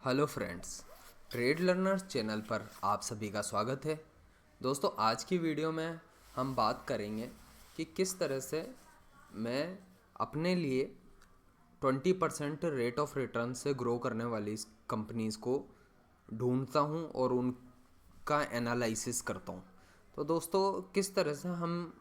Hello friends, trade learners channel पर आप सभी का स्वागत है। दोस्तों, आज की वीडियो में हम बात करेंगे कि किस तरह से मैं अपने लिए 20% रेट ऑफ रिटर्न से ग्रो करने वाली कंपनीज़ को ढूंढता हूं और उनका एनालिसिस करता हूं। तो दोस्तों, किस तरह से हम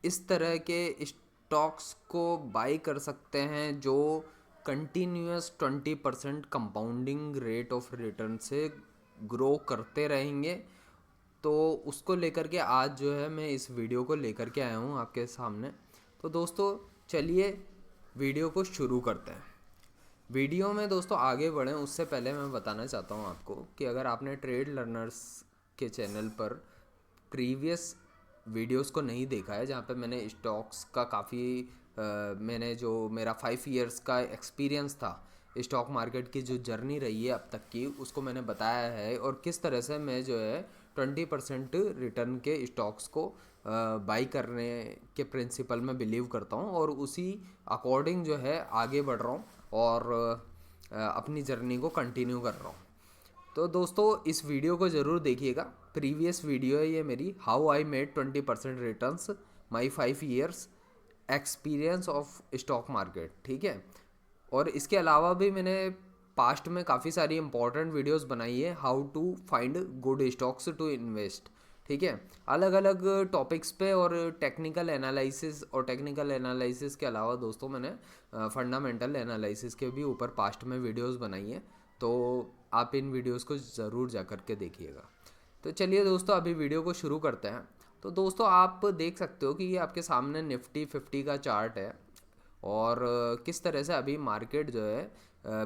इस तरह के स्टॉक्स को बाई कर सकते हैं जो continuous 20% compounding rate of return से ग्रो करते रहेंगे। तो उसको लेकर के आज जो है मैं इस वीडियो को लेकर के आया हूँ आपके सामने। तो दोस्तों, चलिए वीडियो को शुरू करते हैं। वीडियो में दोस्तों आगे बढ़ें उससे पहले मैं बताना चाहता हूँ आपको कि अगर आपने ट्रेड लर्नर्स के चैनल पर प्रीवियस वीडियोस को नहीं देखा है, जहाँ पे मैंने स्टॉक्स का मैंने जो मेरा 5 इयर्स का एक्सपीरियंस था, स्टॉक मार्केट की जो जर्नी रही है अब तक की, उसको मैंने बताया है और किस तरह से मैं जो है 20% रिटर्न के स्टॉक्स को बाई करने के प्रिंसिपल में बिलीव करता हूँ और उसी अकॉर्डिंग जो है आगे बढ़ रहा हूँ और अपनी जर्नी को कंटिन्यू कर रहा हूँ। तो दोस्तों, इस वीडियो को ज़रूर देखिएगा। प्रीवियस वीडियो है ये मेरी, how I made 20% returns, my 5 years experience of stock market. ठीक है, और इसके अलावा भी मैंने पास्ट में काफ़ी सारी इंपॉर्टेंट वीडियोस बनाई है, how to find good stocks to invest. ठीक है, अलग अलग टॉपिक्स पे और टेक्निकल एनालिसिस के अलावा दोस्तों मैंने फंडामेंटल एनालिसिस के भी ऊपर पास्ट में वीडियोस बनाई है। तो आप इन वीडियोस को ज़रूर जा कर के देखिएगा। तो चलिए दोस्तों, अभी वीडियो को शुरू करते हैं। तो दोस्तों, आप देख सकते हो कि ये आपके सामने निफ्टी 50 का चार्ट है और किस तरह से अभी मार्केट जो है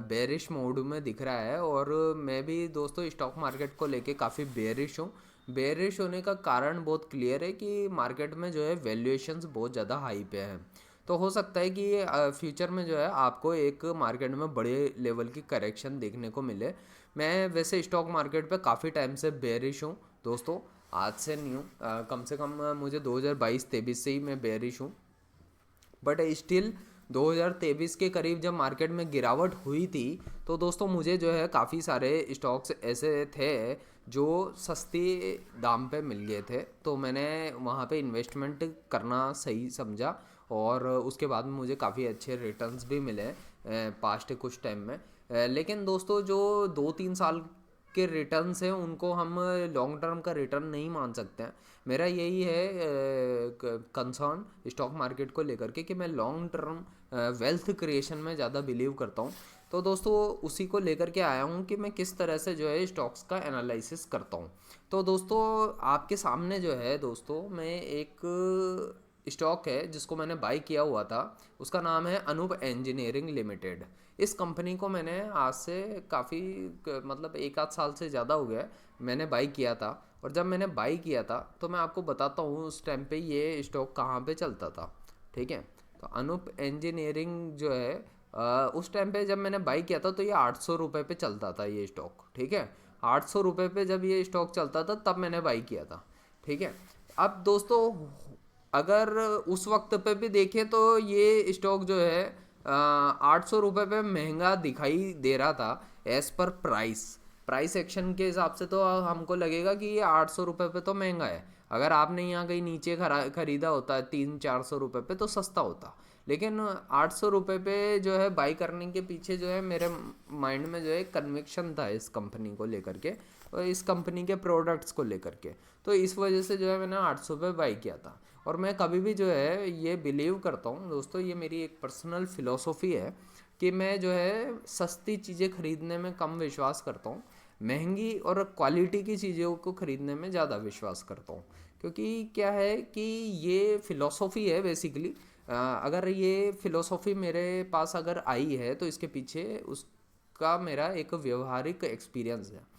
बेरिश मोड में दिख रहा है। और मैं भी दोस्तों स्टॉक मार्केट को लेके काफ़ी बेरिश हूँ। बेरिश होने का कारण बहुत क्लियर है कि मार्केट में जो है वैल्यूएशंस बहुत ज़्यादा हाई पे हैं। तो हो सकता है कि फ्यूचर में जो है आपको एक मार्केट में बड़े लेवल की करेक्शन देखने को मिले। मैं वैसे स्टॉक मार्केट पे काफ़ी टाइम से बेरिश हूँ दोस्तों, आज से नहीं हूँ। कम से कम मुझे 2022-23 से ही मैं बेरिश हूँ। बट स्टिल 2023 के करीब जब मार्केट में गिरावट हुई थी, तो दोस्तों मुझे जो है काफ़ी सारे स्टॉक्स ऐसे थे जो सस्ते दाम पे मिल गए थे। तो मैंने वहाँ पे इन्वेस्टमेंट करना सही समझा और उसके बाद में मुझे काफ़ी अच्छे रिटर्न्स भी मिले पास्ट कुछ टाइम में। लेकिन दोस्तों, जो 2-3 साल के रिटर्न्स हैं उनको हम लॉन्ग टर्म का रिटर्न नहीं मान सकते हैं। मेरा यही है कंसर्न स्टॉक मार्केट को लेकर के कि मैं लॉन्ग टर्म वेल्थ क्रिएशन में ज़्यादा बिलीव करता हूँ। तो दोस्तों, उसी को लेकर के आया हूँ कि मैं किस तरह से जो है स्टॉक्स का एनालिसिस करता हूँ। तो दोस्तों, आपके सामने जो है दोस्तों, मैं एक स्टॉक है जिसको मैंने बाई किया हुआ था, उसका नाम है अनूप इंजीनियरिंग लिमिटेड। इस कंपनी को मैंने आज से काफ़ी मतलब 1 आध साल से ज़्यादा हो गया मैंने बाई किया था। और जब मैंने बाई किया था तो मैं आपको बताता हूँ उस टाइम पे ये स्टॉक कहाँ पे चलता था। ठीक है, तो अनूप इंजीनियरिंग जो है उस टाइम पे जब मैंने बाई किया था तो ये 800 रुपये पे चलता था ये स्टॉक। ठीक है, 800 रुपये पे जब ये स्टॉक चलता था तब मैंने बाई किया था। ठीक है, अब दोस्तों अगर उस वक्त पे भी देखें तो ये स्टॉक जो है 800 रुपये पे महंगा दिखाई दे रहा था एज पर प्राइस एक्शन के हिसाब से। तो हमको लगेगा कि ये 800 रुपये पे तो महंगा है। अगर आपने यहाँ कहीं नीचे खरीदा होता 300-400 रुपये पे तो सस्ता होता। लेकिन 800 रुपये पे जो है बाई करने के पीछे जो है मेरे माइंड में जो है कन्विक्शन था इस कंपनी को लेकर के और इस कंपनी के प्रोडक्ट्स को लेकर के। तो इस वजह से जो है मैंने 800 पे बाई किया था। और मैं कभी भी जो है ये बिलीव करता हूँ दोस्तों, ये मेरी एक पर्सनल फ़िलोसॉफ़ी है कि मैं जो है सस्ती चीज़ें ख़रीदने में कम विश्वास करता हूँ, महंगी और क्वालिटी की चीज़ों को ख़रीदने में ज़्यादा विश्वास करता हूँ। क्योंकि क्या है कि ये फ़िलोसॉफ़ी है बेसिकली। अगर ये फ़िलोसॉफ़ी मेरे पास अगर आई है तो इसके पीछे उसका मेरा एक व्यवहारिक एक्सपीरियंस है।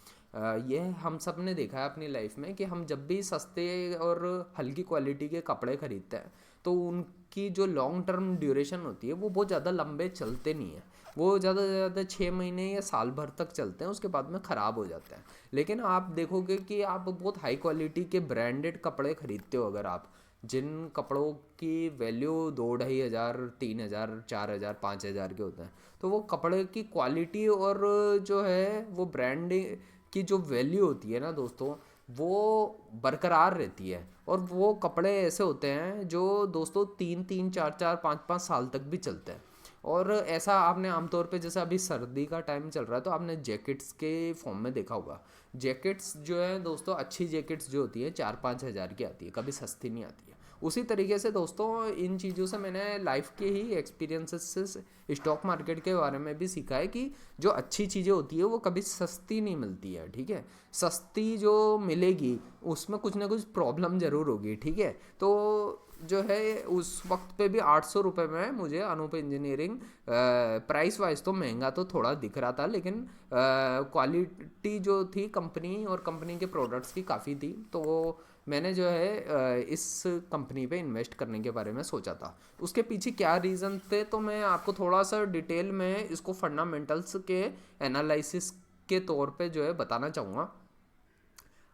ये हम सब ने देखा है अपनी लाइफ में कि हम जब भी सस्ते और हल्की क्वालिटी के कपड़े खरीदते हैं तो उनकी जो लॉन्ग टर्म ड्यूरेशन होती है वो बहुत ज़्यादा लंबे चलते नहीं हैं। वो ज़्यादा से ज़्यादा 6 महीने या साल भर तक चलते हैं, उसके बाद में ख़राब हो जाते हैं। लेकिन आप देखोगे कि आप बहुत हाई क्वालिटी के ब्रांडेड कपड़े खरीदते हो, अगर आप जिन कपड़ों की वैल्यू 2-2,500, 3,000, 4,000, 5,000 के होते हैं, तो वो कपड़े की क्वालिटी और जो है वो ब्रांडिंग की जो वैल्यू होती है ना दोस्तों, वो बरकरार रहती है। और वो कपड़े ऐसे होते हैं जो दोस्तों 3-3, 4-4, 5-5 साल तक भी चलते हैं। और ऐसा आपने आमतौर पे, जैसे अभी सर्दी का टाइम चल रहा है, तो आपने जैकेट्स के फॉर्म में देखा होगा। जैकेट्स जो है दोस्तों, अच्छी जैकेट्स जो होती है 4-5 हज़ार की आती है, कभी सस्ती नहीं आती है। उसी तरीके से दोस्तों इन चीज़ों से मैंने लाइफ के ही एक्सपीरियंसेस से स्टॉक मार्केट के बारे में भी सीखा है कि जो अच्छी चीज़ें होती है वो कभी सस्ती नहीं मिलती है, ठीक है। सस्ती जो मिलेगी उसमें कुछ ना कुछ प्रॉब्लम ज़रूर होगी, ठीक है। तो जो है उस वक्त पे भी 800 रुपये में मुझे अनूप इंजीनियरिंग, प्राइस वाइज तो महंगा तो थोड़ा दिख रहा था, लेकिन क्वालिटी जो थी कंपनी और कंपनी के प्रोडक्ट्स की काफ़ी थी। तो मैंने जो है इस कंपनी पे इन्वेस्ट करने के बारे में सोचा था। उसके पीछे क्या रीज़न थे, तो मैं आपको थोड़ा सा डिटेल में इसको फंडामेंटल्स के एनालिसिस के तौर पे जो है बताना चाहूँगा।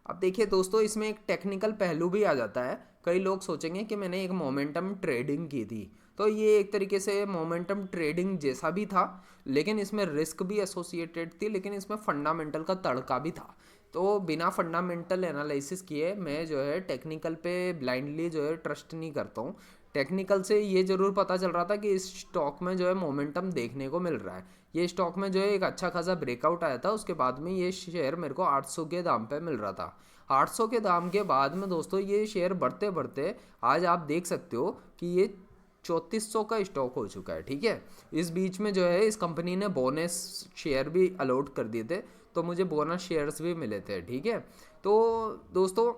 अब देखिए दोस्तों, इसमें एक टेक्निकल पहलू भी आ जाता है। कई लोग सोचेंगे कि मैंने एक मोमेंटम ट्रेडिंग की थी, तो ये एक तरीके से मोमेंटम ट्रेडिंग जैसा भी था, लेकिन इसमें रिस्क भी एसोसिएटेड थी, लेकिन इसमें फंडामेंटल का तड़का भी था। तो बिना फंडामेंटल एनालिसिस किए मैं जो है टेक्निकल पे ब्लाइंडली जो है ट्रस्ट नहीं करता हूँ। टेक्निकल से ये ज़रूर पता चल रहा था कि इस स्टॉक में जो है मोमेंटम देखने को मिल रहा है। ये स्टॉक में जो है एक अच्छा खासा ब्रेकआउट आया था, उसके बाद में ये शेयर मेरे को 800 के दाम पे मिल रहा था। 800 के दाम के बाद में दोस्तों ये शेयर बढ़ते बढ़ते आज आप देख सकते हो कि ये 3400 का स्टॉक हो चुका है, ठीक है। इस बीच में जो है इस कंपनी ने बोनस शेयर भी अलॉट कर दिए थे, तो मुझे बोनस शेयर्स भी मिले थे, ठीक है। तो दोस्तों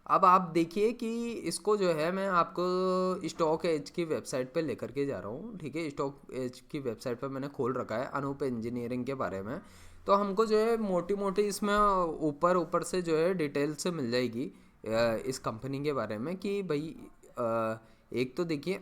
अब आप देखिए कि इसको जो है मैं आपको स्टॉक एज की वेबसाइट पे लेकर के जा रहा हूँ, ठीक है। स्टॉक एज की वेबसाइट पे मैंने खोल रखा है अनूप इंजीनियरिंग के बारे में। तो हमको जो है मोटी मोटी इसमें ऊपर ऊपर से जो है डिटेल से मिल जाएगी इस कंपनी के बारे में कि भाई एक तो देखिए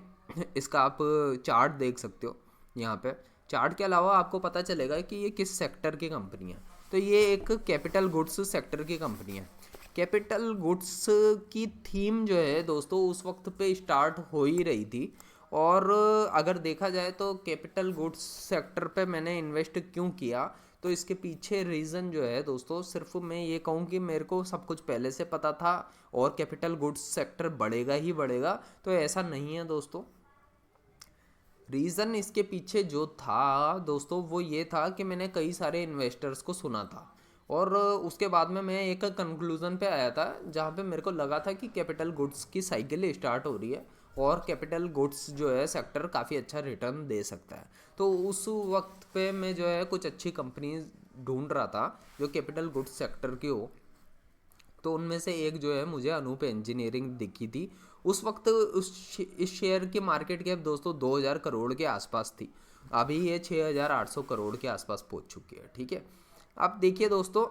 इसका आप चार्ट देख सकते हो यहाँ पे। चार्ट के अलावा आपको पता चलेगा कि ये किस सेक्टर की कंपनी है। तो ये एक कैपिटल गुड्स सेक्टर की कंपनी है। कैपिटल गुड्स की थीम जो है दोस्तों उस वक्त पे स्टार्ट हो ही रही थी। और अगर देखा जाए तो कैपिटल गुड्स सेक्टर पे मैंने इन्वेस्ट क्यों किया, तो इसके पीछे रीज़न जो है दोस्तों, सिर्फ मैं ये कहूँ कि मेरे को सब कुछ पहले से पता था और कैपिटल गुड्स सेक्टर बढ़ेगा ही बढ़ेगा, तो ऐसा नहीं है दोस्तों। रीज़न इसके पीछे जो था दोस्तों वो ये था कि मैंने कई सारे इन्वेस्टर्स को सुना था, और उसके बाद में मैं एक कंक्लूज़न पे आया था जहाँ पे मेरे को लगा था कि कैपिटल गुड्स की साइकिल स्टार्ट हो रही है और कैपिटल गुड्स जो है सेक्टर काफ़ी अच्छा रिटर्न दे सकता है। तो उस वक्त पे मैं जो है कुछ अच्छी कंपनीज ढूंढ रहा था जो कैपिटल गुड्स सेक्टर की हो। तो उनमें से एक जो है मुझे अनूप इंजीनियरिंग दिखी थी। उस वक्त इस शेयर की मार्केट कैप दोस्तों 2000 करोड़ के आसपास थी। अभी ये 6800 करोड़ के आसपास पहुंच चुकी है, ठीक है। अब देखिए दोस्तों,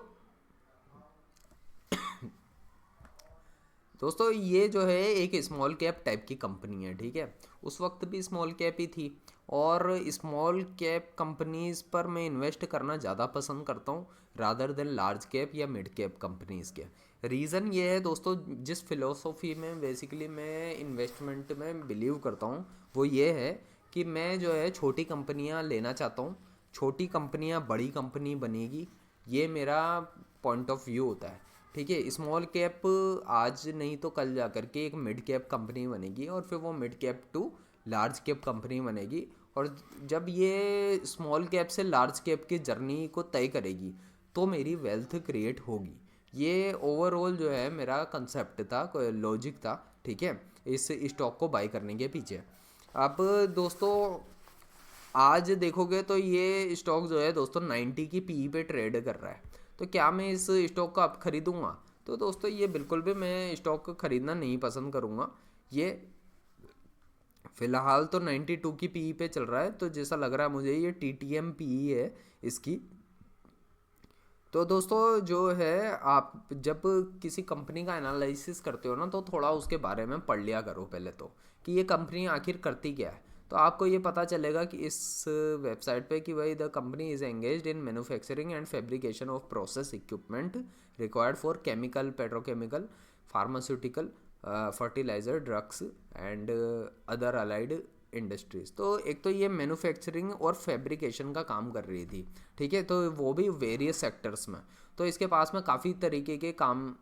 ये जो है एक स्मॉल कैप टाइप की कंपनी है, ठीक है। उस वक्त भी स्मॉल कैप ही थी, और स्मॉल कैप कंपनीज पर मैं इन्वेस्ट करना ज़्यादा पसंद करता हूँ रादर देन लार्ज कैप या मिड कैप कंपनीज के। रीज़न ये है दोस्तों, जिस फिलोसॉफी में बेसिकली मैं इन्वेस्टमेंट में बिलीव करता हूँ वो ये है कि मैं जो है छोटी कंपनियाँ लेना चाहता हूँ। छोटी कंपनियाँ बड़ी कंपनी बनेगी, ये मेरा पॉइंट ऑफ व्यू होता है, ठीक है। स्मॉल कैप आज नहीं तो कल जा कर के एक मिड कैप कंपनी बनेगी, और फिर वो mid cap to large cap company बनेगी। और जब ये स्मॉल कैप से लार्ज कैप की जर्नी को तय करेगी तो मेरी वेल्थ क्रिएट होगी। ये ओवरऑल जो है मेरा कंसेप्ट था, लॉजिक था, ठीक है, इस स्टॉक को बाय करने के पीछे। अब दोस्तों आज देखोगे तो ये स्टॉक जो है दोस्तों 90 की पीई पे ट्रेड कर रहा है। तो क्या मैं इस स्टॉक को अब खरीदूंगा? तो दोस्तों ये बिल्कुल भी मैं स्टॉक को खरीदना नहीं पसंद करूंगा। ये फिलहाल तो 92 की पीई पे चल रहा है, तो जैसा लग रहा है मुझे ये टीटीएम पीई है इसकी। तो दोस्तों जो है आप जब किसी कंपनी का एनालिसिस करते हो ना, तो थोड़ा उसके बारे में पढ़ लिया करो पहले तो, कि ये कंपनी आखिर करती क्या है। तो आपको ये पता चलेगा कि इस वेबसाइट पे कि भाई the company is engaged in manufacturing and fabrication of process equipment required for chemical, petrochemical, pharmaceutical, fertiliser, drugs and other allied industries. तो एक तो ये मैन्युफैक्चरिंग और फैब्रिकेशन का काम कर रही थी, ठीक है, तो वो भी वेरियस सेक्टर्स में। तो इसके पास में काफ़ी तरीके के काम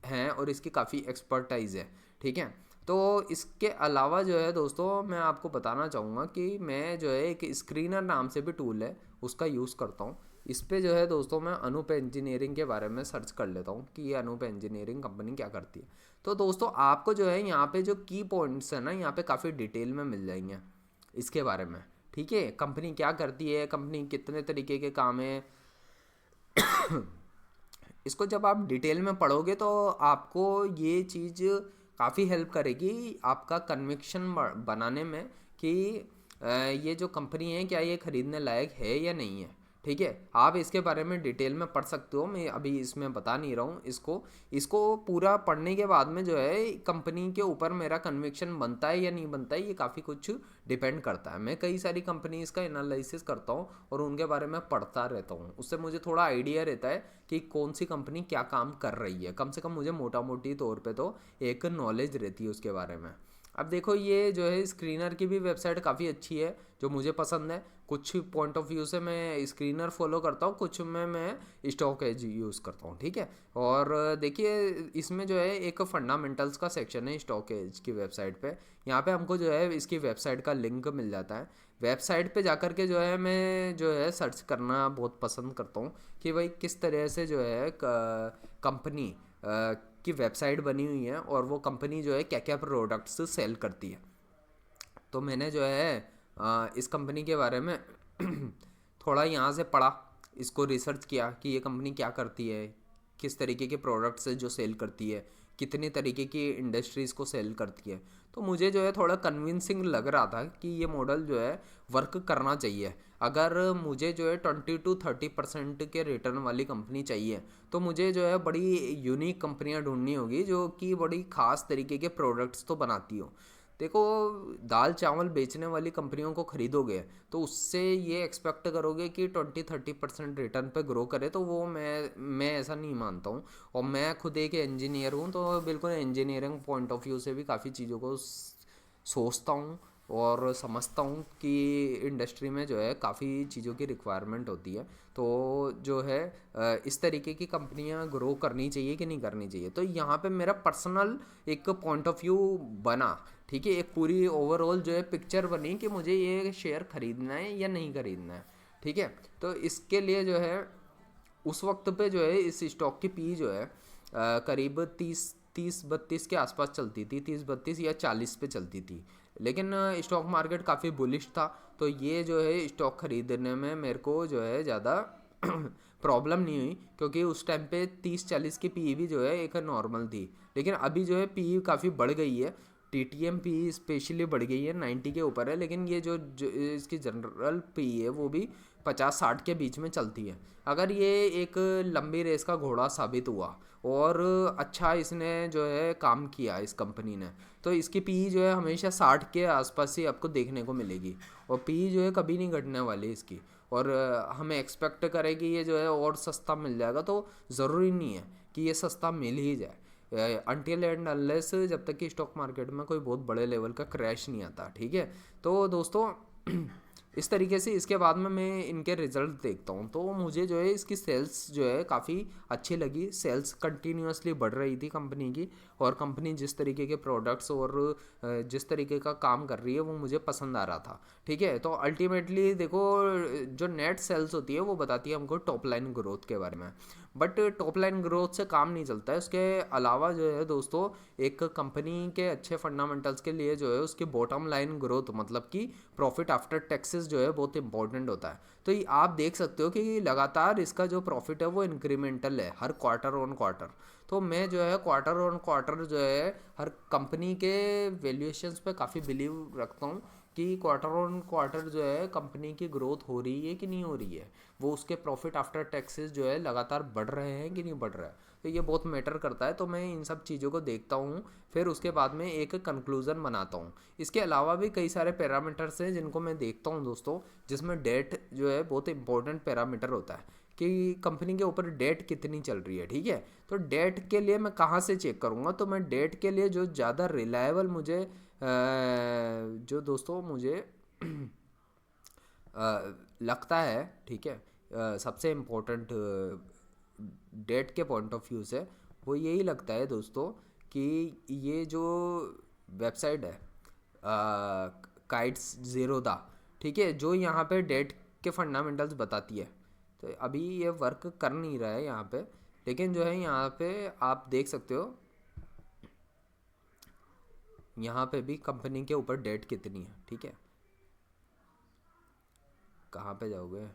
हैं और इसकी काफ़ी एक्सपर्टाइज है, ठीक है। तो इसके अलावा जो है दोस्तों, मैं आपको बताना चाहूँगा कि मैं जो है एक स्क्रीनर नाम से भी टूल है उसका यूज़ करता हूँ। इस पे जो है दोस्तों मैं अनूप इंजीनियरिंग के बारे में सर्च कर लेता हूँ कि ये अनूप इंजीनियरिंग कंपनी क्या करती है। तो दोस्तों आपको जो है यहाँ पे जो की पॉइंट्स है ना, यहाँ पे काफ़ी डिटेल में मिल जाएंगे इसके बारे में, ठीक है। कंपनी क्या करती है, कंपनी कितने तरीके के काम है, इसको जब आप डिटेल में पढ़ोगे तो आपको ये चीज़ काफ़ी हेल्प करेगी आपका कन्विक्शन बनाने में कि ये जो कंपनी है क्या ये ख़रीदने लायक है या नहीं है, ठीक है। आप इसके बारे में डिटेल में पढ़ सकते हो, मैं अभी इसमें बता नहीं रहा हूँ। इसको पूरा पढ़ने के बाद में जो है कंपनी के ऊपर मेरा कन्विक्शन बनता है या नहीं बनता है, ये काफ़ी कुछ डिपेंड करता है। मैं कई सारी कंपनीज़ का एनालिसिस करता हूँ और उनके बारे में पढ़ता रहता हूँ, उससे मुझे थोड़ा आइडिया रहता है कि कौन सी कंपनी क्या काम कर रही है। कम से कम मुझे मोटा मोटी तौर पे तो एक नॉलेज रहती है उसके बारे में। अब देखो ये जो है स्क्रीनर की भी वेबसाइट काफ़ी अच्छी है जो मुझे पसंद है। कुछ पॉइंट ऑफ व्यू से मैं स्क्रीनर फॉलो करता हूँ, कुछ में मैं स्टॉक एज यूज़ करता हूँ, ठीक है। और देखिए इसमें जो है एक फंडामेंटल्स का सेक्शन है स्टॉक एज की वेबसाइट पे। यहाँ पे हमको जो है इसकी वेबसाइट का लिंक मिल जाता है। वेबसाइट पे जाकर के जो है मैं जो है सर्च करना बहुत पसंद करता हूँ कि भाई किस तरह से जो है कंपनी की वेबसाइट बनी हुई है और वो कंपनी जो है क्या क्या प्रोडक्ट्स सेल करती है। तो मैंने जो है इस कंपनी के बारे में थोड़ा यहाँ से पढ़ा, इसको रिसर्च किया कि ये कंपनी क्या करती है, किस तरीके के प्रोडक्ट्स है जो सेल करती है, कितने तरीके की इंडस्ट्रीज़ को सेल करती है। तो मुझे जो है थोड़ा कन्विंसिंग लग रहा था कि ये मॉडल जो है वर्क करना चाहिए। अगर मुझे जो है 20 to 30% के रिटर्न वाली कंपनी चाहिए तो मुझे जो है बड़ी यूनिक कंपनियां ढूंढनी होगी जो कि बड़ी ख़ास तरीके के प्रोडक्ट्स तो बनाती हो। देखो दाल चावल बेचने वाली कंपनियों को खरीदोगे तो उससे ये एक्सपेक्ट करोगे कि 20-30% रिटर्न पे ग्रो करे, तो वो मैं ऐसा नहीं मानता हूँ। और मैं खुद एक इंजीनियर हूँ तो बिल्कुल इंजीनियरिंग पॉइंट ऑफ व्यू से भी काफ़ी चीज़ों को सोचता हूँ और समझता हूँ कि इंडस्ट्री में जो है काफ़ी चीज़ों की रिक्वायरमेंट होती है। तो जो है इस तरीके की कंपनियां ग्रो करनी चाहिए कि नहीं करनी चाहिए। तो यहाँ पे मेरा पर्सनल एक पॉइंट ऑफ व्यू बना, ठीक है, एक पूरी ओवरऑल जो है पिक्चर बनी कि मुझे ये शेयर खरीदना है या नहीं खरीदना है, ठीक है। तो इसके लिए जो है उस वक्त पे जो है इस स्टॉक की पी जो है करीब 30-32 के आसपास चलती थी, 30-32 या 40 पे चलती थी। लेकिन स्टॉक मार्केट काफ़ी बुलिश था तो ये जो है स्टॉक खरीदने में मेरे को जो है ज़्यादा प्रॉब्लम नहीं हुई, क्योंकि उस टाइम पे 30-40 की पी भी जो है एक नॉर्मल थी। लेकिन अभी जो है पी काफ़ी बढ़ गई है, TTM पी स्पेशली बढ़ गई है, 90 के ऊपर है। लेकिन ये जो इसकी जनरल पी है वो भी 50-60 के बीच में चलती है। अगर ये एक लंबी रेस का घोड़ा साबित हुआ और अच्छा इसने जो है काम किया इस कंपनी ने, तो इसकी पी जो है हमेशा 60 के आसपास ही आपको देखने को मिलेगी और पी जो है कभी नहीं घटने वाली इसकी। और हमें एक्सपेक्ट करें कि ये जो है और सस्ता मिल जाएगा, तो ज़रूरी नहीं है कि ये सस्ता मिल ही जाए अनटिल एंड अनलेस जब तक कि स्टॉक मार्केट में कोई बहुत बड़े लेवल का क्रैश नहीं आता, ठीक है। तो दोस्तों इस तरीके से इसके बाद में मैं इनके रिजल्ट देखता हूँ तो मुझे जो है इसकी सेल्स जो है काफ़ी अच्छी लगी। सेल्स कंटिन्यूसली बढ़ रही थी कंपनी की, और कंपनी जिस तरीके के प्रोडक्ट्स और जिस तरीके का काम कर रही है वो मुझे पसंद आ रहा था, ठीक है। तो अल्टीमेटली देखो जो नेट सेल्स होती है वो बताती है हमको टॉप लाइन ग्रोथ के बारे में, बट टॉप लाइन ग्रोथ से काम नहीं चलता है। उसके अलावा जो है दोस्तों एक कंपनी के अच्छे फंडामेंटल्स के लिए जो है उसकी बॉटम लाइन ग्रोथ मतलब कि प्रॉफिट आफ्टर टैक्सेस जो है बहुत इंपॉर्टेंट होता है। तो ये आप देख सकते हो कि लगातार इसका जो प्रॉफिट है वो इंक्रीमेंटल है हर क्वार्टर ऑन क्वार्टर। तो मैं जो है क्वार्टर ऑन क्वार्टर जो है हर कंपनी के वैल्यूएशंस पे काफ़ी बिलीव रखता हूँ कि क्वार्टर ऑन क्वार्टर जो है कंपनी की ग्रोथ हो रही है कि नहीं हो रही है, वो उसके प्रॉफिट आफ्टर टैक्सेस जो है लगातार बढ़ रहे हैं कि नहीं बढ़ रहा है। तो ये बहुत मैटर करता है। तो मैं इन सब चीज़ों को देखता हूँ, फिर उसके बाद में एक कंक्लूज़न बनाता हूँ। इसके अलावा भी कई सारे पैरामीटर्स हैं जिनको मैं देखता हूँ दोस्तों, जिसमें डेट जो है बहुत इंपॉर्टेंट पैरामीटर होता है कि कंपनी के ऊपर डेट कितनी चल रही है, ठीक है। तो डेट के लिए मैं कहाँ से चेक करूँगा, तो मैं डेट के लिए जो ज़्यादा रिलायबल मुझे जो दोस्तों मुझे लगता है, ठीक है, सबसे इम्पोर्टेंट डेट के पॉइंट ऑफ व्यू से वो यही लगता है दोस्तों कि ये जो वेबसाइट है काइट्स ज़ीरोदा, ठीक है, जो यहाँ पे डेट के फंडामेंटल्स बताती है। तो अभी ये वर्क कर नहीं रहा है यहाँ पे, लेकिन जो है यहाँ पे आप देख सकते हो, यहाँ पे भी कंपनी के ऊपर डेट कितनी है, ठीक है। कहाँ पे जाओगे,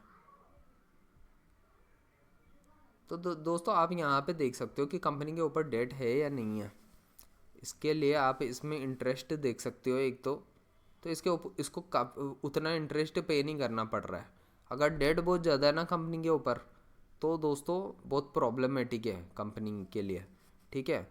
तो दोस्तों आप यहाँ पे देख सकते हो कि कंपनी के ऊपर डेट है या नहीं है। इसके लिए आप इसमें इंटरेस्ट देख सकते हो एक तो इसके इसको उतना इंटरेस्ट पे नहीं करना पड़ रहा है। अगर डेट बहुत ज़्यादा है ना कंपनी के ऊपर, तो दोस्तों बहुत प्रॉब्लमेटिक है कंपनी के लिए, ठीक है।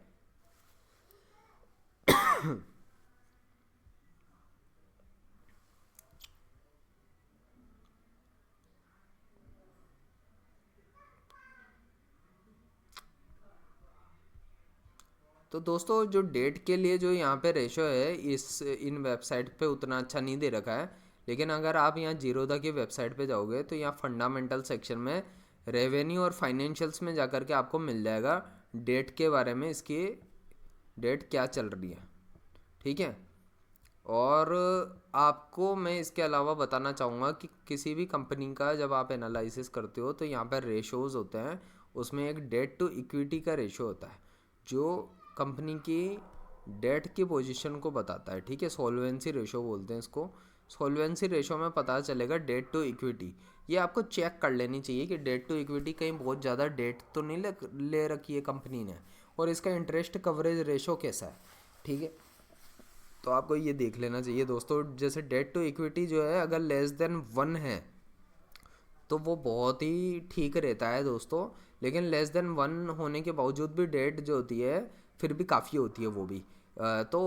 तो दोस्तों जो डेट के लिए जो यहाँ पे रेशो है इस इन वेबसाइट पे उतना अच्छा नहीं दे रखा है, लेकिन अगर आप यहाँ जीरोदा की वेबसाइट पे जाओगे तो यहाँ फंडामेंटल सेक्शन में रेवेन्यू और फाइनेंशियल्स में जाकर के आपको मिल जाएगा डेट के बारे में, इसकी डेट क्या चल रही है, ठीक है। और आपको मैं इसके अलावा बताना चाहूँगा कि किसी भी कंपनी का जब आप एनालिसिस करते हो तो यहाँ पर रेशोज़ होते हैं, उसमें एक डेट टू इक्विटी का रेशो होता है जो कंपनी की डेट की पोजीशन को बताता है, ठीक है। सॉल्वेंसी रेशो बोलते हैं इसको। सॉल्वेंसी रेशो में पता चलेगा डेट टू इक्विटी। ये आपको चेक कर लेनी चाहिए कि डेट टू इक्विटी कहीं बहुत ज़्यादा डेट तो नहीं ले रखी है कंपनी ने, और इसका इंटरेस्ट कवरेज रेशो कैसा है, ठीक है। तो आपको ये देख लेना चाहिए दोस्तों। जैसे डेट टू इक्विटी जो है अगर लेस देन 1 है तो वो बहुत ही ठीक रहता है दोस्तों, लेकिन लेस देन 1 होने के बावजूद भी डेट जो होती है फिर भी काफ़ी होती है वो भी। तो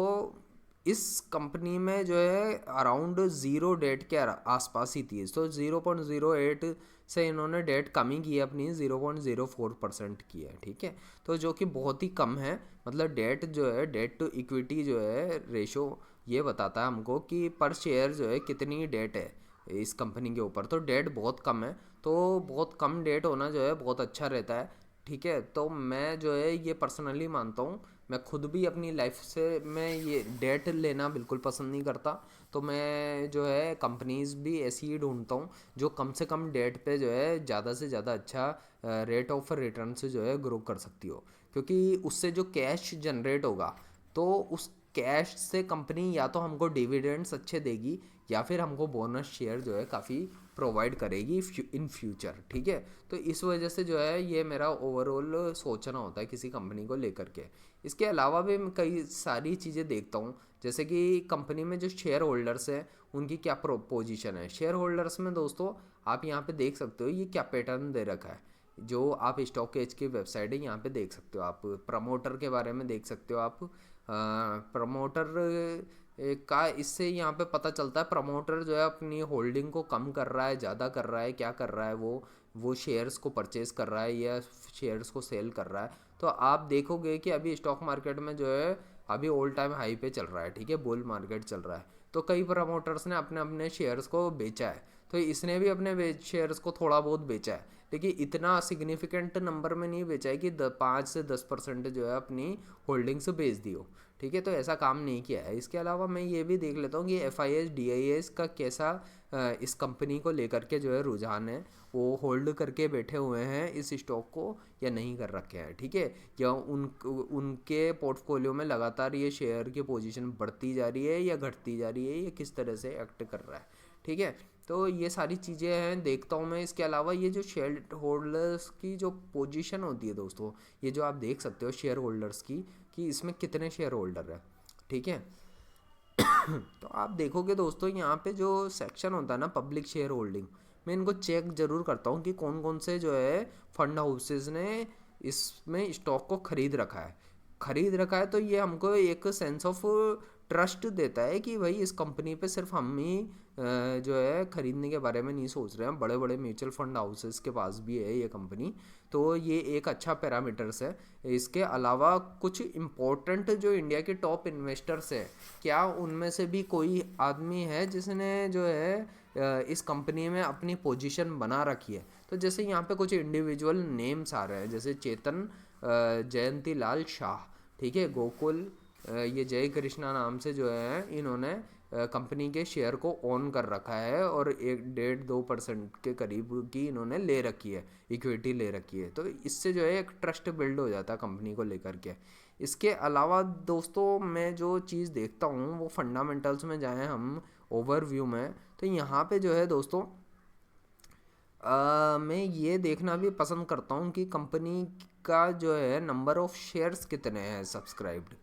इस कंपनी में जो है अराउंड 0 डेट के आसपास ही थी, तो 0.08 से इन्होंने डेट कम ही की है अपनी, 0.04% की है, ठीक है। तो जो कि बहुत ही कम है, मतलब डेट जो है डेट टू इक्विटी जो है रेशो ये बताता है हमको कि पर शेयर जो है कितनी डेट है इस कंपनी के ऊपर। तो डेट बहुत कम है, तो बहुत कम डेट होना जो है बहुत अच्छा रहता है, ठीक है। तो मैं जो है ये पर्सनली मानता हूँ, मैं खुद भी अपनी लाइफ से मैं ये डेट लेना बिल्कुल पसंद नहीं करता, तो मैं जो है कंपनीज भी ऐसी ही ढूंढता हूँ जो कम से कम डेट पे जो है ज़्यादा से ज़्यादा अच्छा रेट ऑफ रिटर्न से जो है ग्रो कर सकती हो, क्योंकि उससे जो कैश जनरेट होगा तो उस कैश से कंपनी या तो हमको डिविडेंड्स अच्छे देगी या फिर हमको बोनस शेयर जो है काफ़ी प्रोवाइड करेगी इन फ्यूचर, ठीक है। तो इस वजह से जो है ये मेरा ओवरऑल सोचना होता है किसी कंपनी को लेकर के। इसके अलावा भी मैं कई सारी चीज़ें देखता हूँ, जैसे कि कंपनी में जो शेयर होल्डर्स हैं उनकी क्या पोजीशन है। शेयर होल्डर्स में दोस्तों आप यहाँ पे देख सकते हो ये क्या पैटर्न दे रखा है, जो आप स्टॉक एज की वेबसाइट है यहाँ पे देख सकते हो। आप प्रमोटर के बारे में देख सकते हो, आप प्रमोटर का इससे यहाँ पे पता चलता है प्रमोटर जो है अपनी होल्डिंग को कम कर रहा है, ज़्यादा कर रहा है, क्या कर रहा है, वो शेयर्स को परचेज़ कर रहा है या शेयर्स को सेल कर रहा है। तो आप देखोगे कि अभी स्टॉक मार्केट में जो है अभी ऑल टाइम हाई पे चल रहा है, ठीक है, बुल मार्केट चल रहा है। तो कई प्रमोटर्स ने अपने अपने शेयर्स को बेचा है, तो इसने भी अपने शेयर्स को थोड़ा बहुत बेचा है, लेकिन इतना सिग्निफिकेंट नंबर में नहीं बेचा है कि 5 से 10% जो है अपनी होल्डिंग्स बेच दी हो, ठीक है। तो ऐसा काम नहीं किया है। इसके अलावा मैं ये भी देख लेता हूँ कि FIS DIS का कैसा इस कंपनी को लेकर के जो है रुझान है, वो होल्ड करके बैठे हुए हैं इस स्टॉक को या नहीं कर रखे हैं, ठीक है, या उनके पोर्टफोलियो में लगातार ये शेयर की पोजीशन बढ़ती जा रही है या घटती जा रही है, या किस तरह से एक्ट कर रहा है, ठीक है। तो ये सारी चीज़ें हैं देखता हूँ मैं। इसके अलावा ये जो शेयर होल्डर्स की जो पोजीशन होती है दोस्तों, ये जो आप देख सकते हो शेयर होल्डर्स की कि इसमें कितने शेयर होल्डर है, ठीक है। तो आप देखोगे दोस्तों यहाँ पे जो सेक्शन होता है ना पब्लिक शेयर होल्डिंग, मैं इनको चेक ज़रूर करता हूँ कि कौन कौन से जो है फंड हाउसेस ने इसमें स्टॉक को खरीद रखा है। तो ये हमको एक सेंस ऑफ ट्रस्ट देता है कि भाई इस कंपनी पे सिर्फ हम ही जो है ख़रीदने के बारे में नहीं सोच रहे हैं, बड़े बड़े म्यूचुअल फंड हाउसेस के पास भी है ये कंपनी। तो ये एक अच्छा पैरामीटर्स है। इसके अलावा कुछ इम्पोर्टेंट जो इंडिया के टॉप इन्वेस्टर्स हैं, क्या उनमें से भी कोई आदमी है जिसने जो है इस कंपनी में अपनी पोजीशन बना रखी है? तो जैसे यहाँ पे कुछ इंडिविजुअल नेम्स आ रहे हैं, जैसे चेतन जयंती लाल शाह, ठीक है, गोकुल, ये जय कृष्णा नाम से जो है इन्होंने कंपनी के शेयर को ओन कर रखा है और 1.5-2% के करीब की इन्होंने ले रखी है, इक्विटी ले रखी है। तो इससे जो है एक ट्रस्ट बिल्ड हो जाता है कंपनी को लेकर के। इसके अलावा दोस्तों मैं जो चीज़ देखता हूँ वो फंडामेंटल्स में जाएँ हम, ओवरव्यू में, तो यहाँ पे जो है दोस्तों मैं ये देखना भी पसंद करता हूँ कि कंपनी का जो है नंबर ऑफ़ शेयर्स कितने हैं सब्सक्राइब्ड।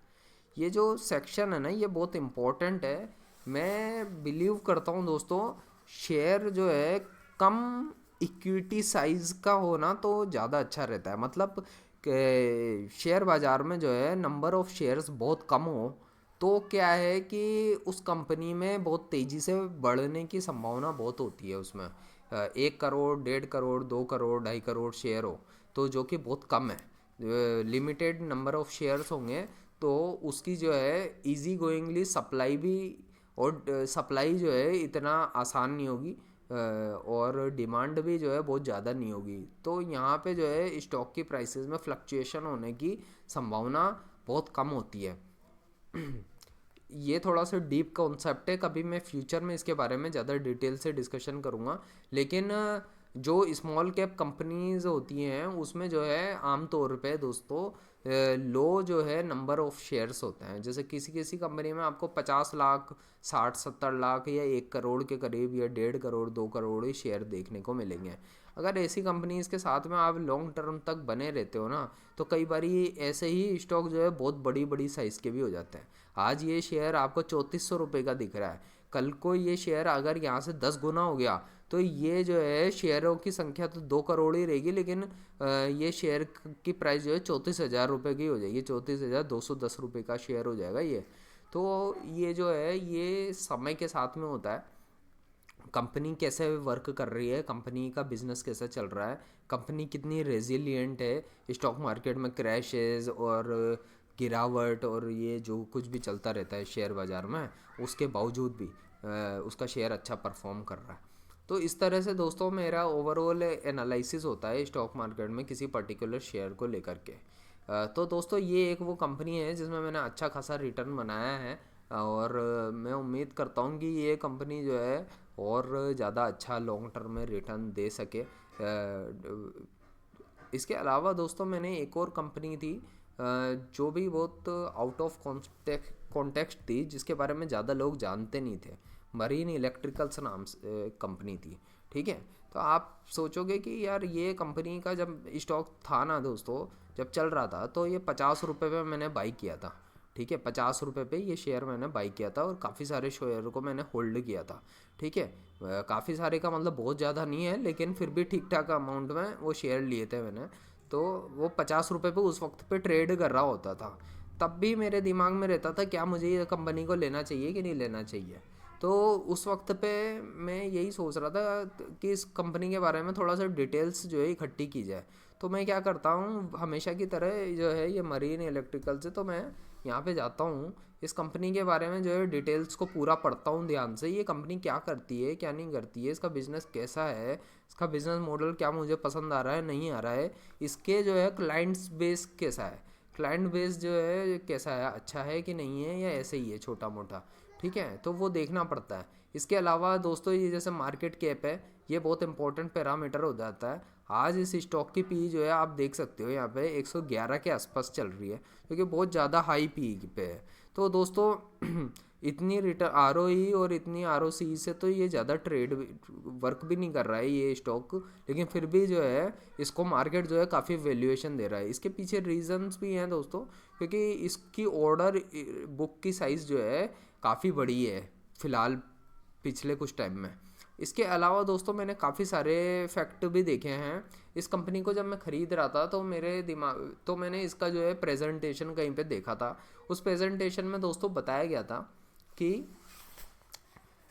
ये जो सेक्शन है ना ये बहुत इम्पोर्टेंट है। मैं बिलीव करता हूँ दोस्तों, शेयर जो है कम इक्विटी साइज़ का होना तो ज़्यादा अच्छा रहता है। मतलब शेयर बाज़ार में जो है नंबर ऑफ़ शेयर्स बहुत कम हो तो क्या है कि उस कंपनी में बहुत तेज़ी से बढ़ने की संभावना बहुत होती है। उसमें 1 करोड़, 1.5 करोड़, 2 करोड़, 2.5 करोड़ शेयर हो तो जो कि बहुत कम है। लिमिटेड नंबर ऑफ़ शेयर्स होंगे तो उसकी जो है इजी गोइंगली सप्लाई भी, और सप्लाई जो है इतना आसान नहीं होगी और डिमांड भी जो है बहुत ज़्यादा नहीं होगी। तो यहाँ पे जो है स्टॉक की प्राइसेस में फ्लक्चुएशन होने की संभावना बहुत कम होती है। ये थोड़ा सा डीप कॉन्सेप्ट है, कभी मैं फ्यूचर में इसके बारे में ज़्यादा डिटेल से डिस्कशन करूँगा। लेकिन जो स्मॉल कैप कंपनीज होती हैं उसमें जो है आम तौर पे दोस्तों लो जो है नंबर ऑफ़ शेयर्स होते हैं। जैसे किसी किसी कंपनी में आपको 50 लाख, 60-70 लाख या 1 करोड़ के करीब या 1.5 करोड़, 2 करोड़ ही शेयर देखने को मिलेंगे। अगर ऐसी कंपनीज के साथ में आप लॉन्ग टर्म तक बने रहते हो ना तो कई बारी ऐसे ही स्टॉक जो है बहुत बड़ी बड़ी साइज़ के भी हो जाते हैं। आज ये शेयर आपको 3400 रुपये का दिख रहा है, कल को ये शेयर अगर यहाँ से 10 गुना हो गया तो ये जो है शेयरों की संख्या तो 2 करोड़ ही रहेगी, लेकिन ये शेयर की प्राइस जो है 34,000 रुपये की हो जाएगी, 34,210 रुपये का शेयर हो जाएगा ये। तो ये जो है ये समय के साथ में होता है, कंपनी कैसे वर्क कर रही है, कंपनी का बिजनेस कैसा चल रहा है, कंपनी कितनी रेजिलिएंट है स्टॉक मार्केट में क्रैशेस और गिरावट और ये जो कुछ भी चलता रहता है शेयर बाज़ार में, उसके बावजूद भी उसका शेयर अच्छा परफॉर्म कर रहा है। तो इस तरह से दोस्तों मेरा ओवरऑल एनालिसिस होता है स्टॉक मार्केट में किसी पर्टिकुलर शेयर को लेकर के। तो दोस्तों ये एक वो कंपनी है जिसमें मैंने अच्छा खासा रिटर्न बनाया है और मैं उम्मीद करता हूँ कि ये कंपनी जो है और ज़्यादा अच्छा लॉन्ग टर्म में रिटर्न दे सके। इसके अलावा दोस्तों मैंने एक और कंपनी थी जो भी बहुत आउट ऑफ कॉन्टेक्स्ट थी, जिसके बारे में ज़्यादा लोग जानते नहीं थे, मरीन इलेक्ट्रिकल्स नाम से कंपनी थी, ठीक है। तो आप सोचोगे कि यार ये कंपनी का जब स्टॉक था ना दोस्तों, जब चल रहा था तो ये 50 रुपये पे मैंने बाई किया था, ठीक है, 50 रुपये पे ये शेयर मैंने बाई किया था और काफ़ी सारे शेयर को मैंने होल्ड किया था, ठीक है। काफ़ी सारे का मतलब बहुत ज़्यादा नहीं है लेकिन फिर भी ठीक ठाक अमाउंट में वो शेयर लिए थे मैंने। तो वो 50 रुपये पे उस वक्त पे ट्रेड कर रहा होता था, तब भी मेरे दिमाग में रहता था क्या मुझे ये कंपनी को लेना चाहिए कि नहीं लेना चाहिए। तो उस वक्त पे मैं यही सोच रहा था कि इस कंपनी के बारे में थोड़ा सा डिटेल्स जो है इकट्ठी की जाए। तो मैं क्या करता हूँ हमेशा की तरह जो है ये मरीन इलेक्ट्रिकल से, तो मैं यहाँ पे जाता हूँ इस कंपनी के बारे में जो है डिटेल्स को पूरा पढ़ता हूँ ध्यान से, ये कंपनी क्या करती है क्या नहीं करती है, इसका बिज़नेस कैसा है, इसका बिज़नेस मॉडल क्या मुझे पसंद आ रहा है नहीं आ रहा है, इसके जो है क्लाइंट्स बेस कैसा है, क्लाइंट बेस जो है कैसा है, अच्छा है कि नहीं है या ऐसे ही है छोटा मोटा, ठीक है, तो वो देखना पड़ता है। इसके अलावा दोस्तों ये जैसे मार्केट कैप है, ये बहुत इंपॉर्टेंट पैरामीटर हो जाता है। आज इस स्टॉक की पी जो है आप देख सकते हो यहाँ पे 111 के आसपास चल रही है, क्योंकि बहुत ज़्यादा हाई पी पे है। तो दोस्तों इतनी रिटर्न आरओई और इतनी आरओसी से तो ये ज़्यादा ट्रेड वर्क भी नहीं कर रहा है ये स्टॉक, लेकिन फिर भी जो है इसको मार्केट जो है काफ़ी वैल्यूएशन दे रहा है। इसके पीछे रीजंस भी हैं दोस्तों, क्योंकि इसकी ऑर्डर बुक की साइज़ जो है काफ़ी बड़ी है फ़िलहाल पिछले कुछ टाइम में। इसके अलावा दोस्तों मैंने काफ़ी सारे फैक्ट भी देखे हैं। इस कंपनी को जब मैं ख़रीद रहा था तो मेरे दिमाग तो मैंने इसका जो है प्रेजेंटेशन कहीं पे देखा था। उस प्रेजेंटेशन में दोस्तों बताया गया था कि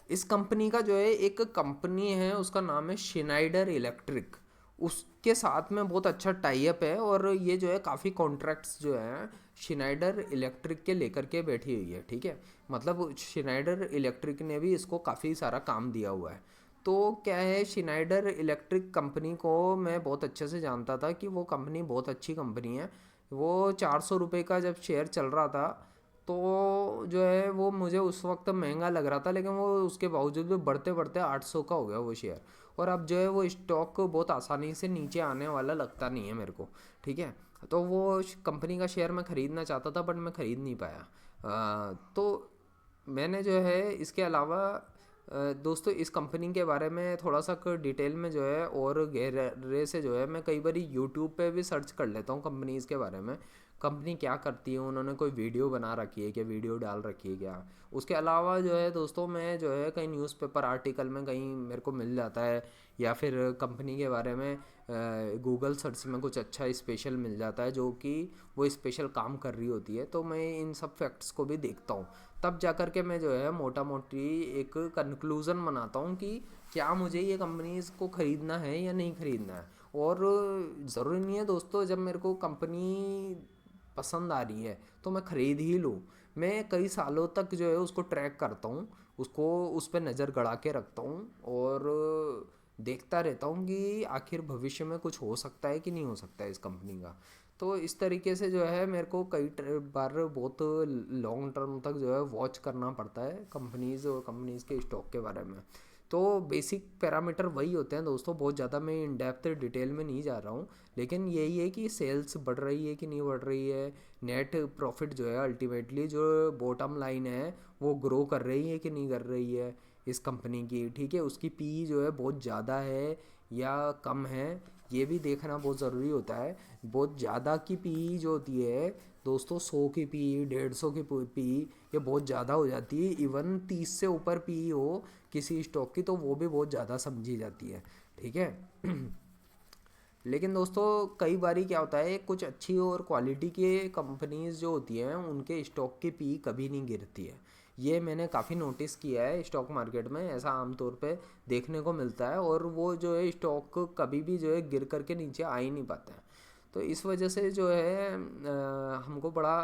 इस कंपनी का जो है एक कंपनी है, उसका नाम है शिनाइडर इलेक्ट्रिक। उसके साथ में बहुत अच्छा टाई अप है और ये जो है काफ़ी कॉन्ट्रैक्ट्स जो हैं शिनाइडर इलेक्ट्रिक के लेकर के बैठी हुई है। ठीक है, मतलब शिनाइडर इलेक्ट्रिक ने भी इसको काफ़ी सारा काम दिया हुआ है। तो क्या है, शिनाइडर इलेक्ट्रिक कंपनी को मैं बहुत अच्छे से जानता था कि वो कंपनी बहुत अच्छी कंपनी है। वो 400 रुपये का जब शेयर चल रहा था तो जो है वो मुझे उस वक्त महंगा लग रहा था, लेकिन वो उसके बावजूद भी बढ़ते बढ़ते 800 का हो गया वो शेयर। और अब जो है वो स्टॉक बहुत आसानी से नीचे आने वाला लगता नहीं है मेरे को। ठीक है, तो वो कंपनी का शेयर मैं ख़रीदना चाहता था बट मैं ख़रीद नहीं पाया। तो मैंने जो है इसके अलावा दोस्तों इस कंपनी के बारे में थोड़ा सा डिटेल में जो है और गहरे से जो है मैं कई बार यूट्यूब पे भी सर्च कर लेता हूँ कंपनीज़ के बारे में। कंपनी क्या करती है, उन्होंने कोई वीडियो बना रखी है क्या, वीडियो डाल रखी है क्या। उसके अलावा जो है दोस्तों मैं जो है कहीं न्यूज़पेपर आर्टिकल में कहीं मेरे को मिल जाता है, या फिर कंपनी के बारे में गूगल सर्च में कुछ अच्छा स्पेशल मिल जाता है जो कि वो स्पेशल काम कर रही होती है, तो मैं इन सब फैक्ट्स को भी देखता हूँ। तब जा कर के मैं जो है मोटा मोटी एक कंक्लूज़न बनाता हूँ कि क्या मुझे ये कंपनीज़ को ख़रीदना है या नहीं ख़रीदना है। और ज़रूरी नहीं है दोस्तों जब मेरे को कंपनी पसंद आ रही है तो मैं ख़रीद ही लूँ। मैं कई सालों तक जो है उसको ट्रैक करता हूँ, उसको उस पर नज़र गड़ा के रखता हूँ और देखता रहता हूँ कि आखिर भविष्य में कुछ हो सकता है कि नहीं हो सकता है इस कंपनी का। तो इस तरीके से जो है मेरे को कई बार बहुत लॉन्ग टर्म तक जो है वॉच करना पड़ता है कंपनीज़ और कंपनीज़ के स्टॉक के बारे में। तो बेसिक पैरामीटर वही होते हैं दोस्तों, बहुत ज़्यादा मैं इन डेप्थ डिटेल में नहीं जा रहा हूँ, लेकिन यही है कि सेल्स बढ़ रही है कि नहीं बढ़ रही है, नेट प्रॉफिट जो है अल्टीमेटली जो बॉटम लाइन है वो ग्रो कर रही है कि नहीं कर रही है इस कंपनी की। ठीक है, उसकी पी जो है बहुत ज़्यादा है या कम है, ये भी देखना बहुत ज़रूरी होता है। बहुत ज़्यादा की पी जो होती है दोस्तों, 100 की पी, 150 की पी, ये बहुत ज़्यादा हो जाती है। इवन 30 से ऊपर पी हो किसी स्टॉक की तो वो भी बहुत ज़्यादा समझी जाती है। ठीक है लेकिन दोस्तों कई बारी क्या होता है, कुछ अच्छी और क्वालिटी के कंपनीज जो होती हैं उनके स्टॉक की पी कभी नहीं गिरती है। ये मैंने काफ़ी नोटिस किया है, स्टॉक मार्केट में ऐसा आमतौर पे देखने को मिलता है और वो जो है स्टॉक कभी भी जो है गिर करके नीचे आ ही नहीं पाता है। तो इस वजह से जो है हमको बड़ा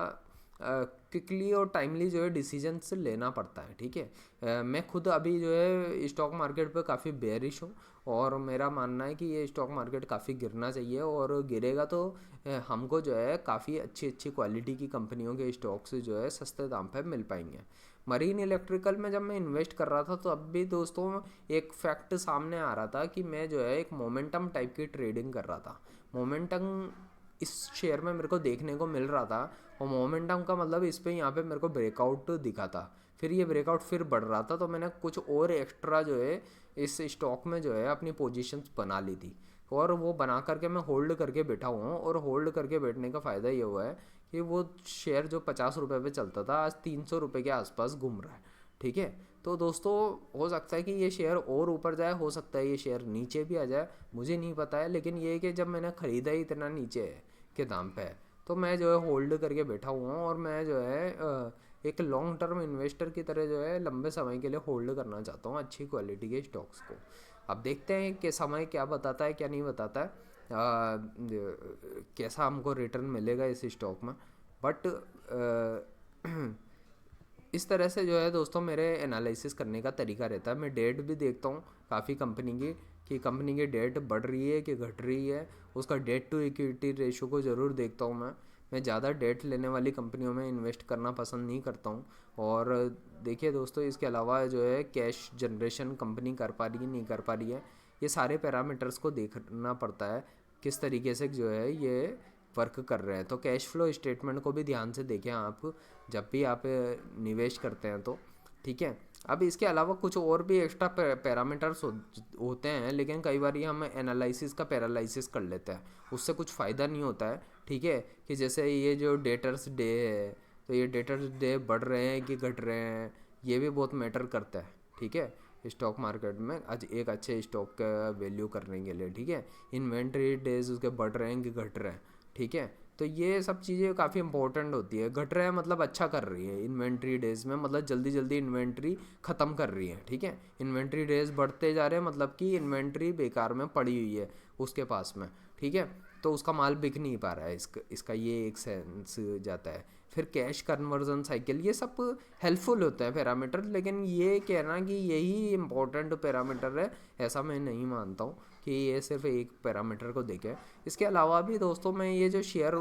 क्विकली और टाइमली जो है डिसीजंस लेना पड़ता है। ठीक है, मैं खुद अभी जो है स्टॉक मार्केट पे काफ़ी बेयरिश हूँ और मेरा मानना है कि ये स्टॉक मार्केट काफ़ी गिरना चाहिए और गिरेगा तो हमको जो है काफ़ी अच्छी अच्छी क्वालिटी की कंपनियों के स्टॉक्स जो है सस्ते दाम पे मिल पाएंगे। मरीन इलेक्ट्रिकल में जब मैं इन्वेस्ट कर रहा था तो अब भी दोस्तों एक फैक्ट सामने आ रहा था कि मैं जो है एक मोमेंटम टाइप की ट्रेडिंग कर रहा था। मोमेंटम इस शेयर में मेरे को देखने को मिल रहा था और मोमेंटम का मतलब इस पे यहाँ पे मेरे को ब्रेकआउट दिखा था, फिर ये ब्रेकआउट फिर बढ़ रहा था तो मैंने कुछ और एक्स्ट्रा जो है इस स्टॉक में जो है अपनी पोजीशंस बना ली थी और वो बना करके मैं होल्ड करके बैठा हुआ हूँ। और होल्ड करके बैठने का फ़ायदा ये हुआ है कि वो शेयर जो 50 रुपये पे चलता था आज 300 रुपये के आसपास घूम रहा है। ठीक है, तो दोस्तों हो सकता है कि ये शेयर और ऊपर जाए, हो सकता है ये शेयर नीचे भी आ जाए, मुझे नहीं पता है। लेकिन ये है कि जब मैंने ख़रीदा ही इतना नीचे के दाम पे है तो मैं जो है होल्ड करके बैठा हुआ हूँ और मैं जो है एक लॉन्ग टर्म इन्वेस्टर की तरह जो है लंबे समय के लिए होल्ड करना चाहता हूँ अच्छी क्वालिटी के स्टॉक्स को। अब देखते हैं कि समय क्या बताता है क्या नहीं बताता है, कैसा हमको रिटर्न मिलेगा इस स्टॉक में। बट इस तरह से जो है दोस्तों मेरे एनालिसिस करने का तरीका रहता है। मैं डेट भी देखता हूँ काफ़ी कंपनी की कि कंपनी की डेट बढ़ रही है कि घट रही है, उसका डेट टू इक्विटी रेशो को ज़रूर देखता हूँ मैं ज़्यादा डेट लेने वाली कंपनियों में इन्वेस्ट करना पसंद नहीं करता हूँ। और देखिए दोस्तों इसके अलावा जो है कैश जनरेशन कंपनी कर पा रही है नहीं कर पा रही है, ये सारे पैरामीटर्स को देखना पड़ता है किस तरीके से जो है ये वर्क कर रहे हैं। तो कैश फ्लो स्टेटमेंट को भी ध्यान से देखें आप जब भी आप निवेश करते हैं तो। ठीक है, अब इसके अलावा कुछ और भी एक्स्ट्रा पैरामीटर्स होते हैं, लेकिन कई बार हम एनालिसिस का पैरालिसिस कर लेते हैं, उससे कुछ फ़ायदा नहीं होता है। ठीक है, कि जैसे ये जो डेटर्स डे है तो ये डेटर्स डे बढ़ रहे हैं कि घट रहे हैं, ये भी बहुत मैटर करता है। ठीक है, स्टॉक मार्केट में आज एक अच्छे स्टॉक का वैल्यू करने के लिए, ठीक है। इन्वेंट्री डेज उसके बढ़ रहे हैं कि घट रहे हैं, ठीक है। तो ये सब चीज़ें काफ़ी इंपॉर्टेंट होती है। घट रहा है मतलब अच्छा कर रही है इन्वेंट्री डेज में, मतलब जल्दी जल्दी इन्वेंट्री ख़त्म कर रही है, ठीक है। इन्वेंट्री डेज बढ़ते जा रहे हैं मतलब कि इन्वेंट्री बेकार में पड़ी हुई है उसके पास में, ठीक है। तो उसका माल बिक नहीं पा रहा है, इसका ये एक सेंस जाता है। फिर कैश कन्वर्जन साइकिल, ये सब हेल्पफुल होते हैं पैरामीटर, लेकिन ये कहना कि यही इम्पोर्टेंट पैरामीटर है ऐसा मैं नहीं मानता हूँ कि ये सिर्फ एक पैरामीटर को देखें। इसके अलावा भी दोस्तों मैं ये जो शेयर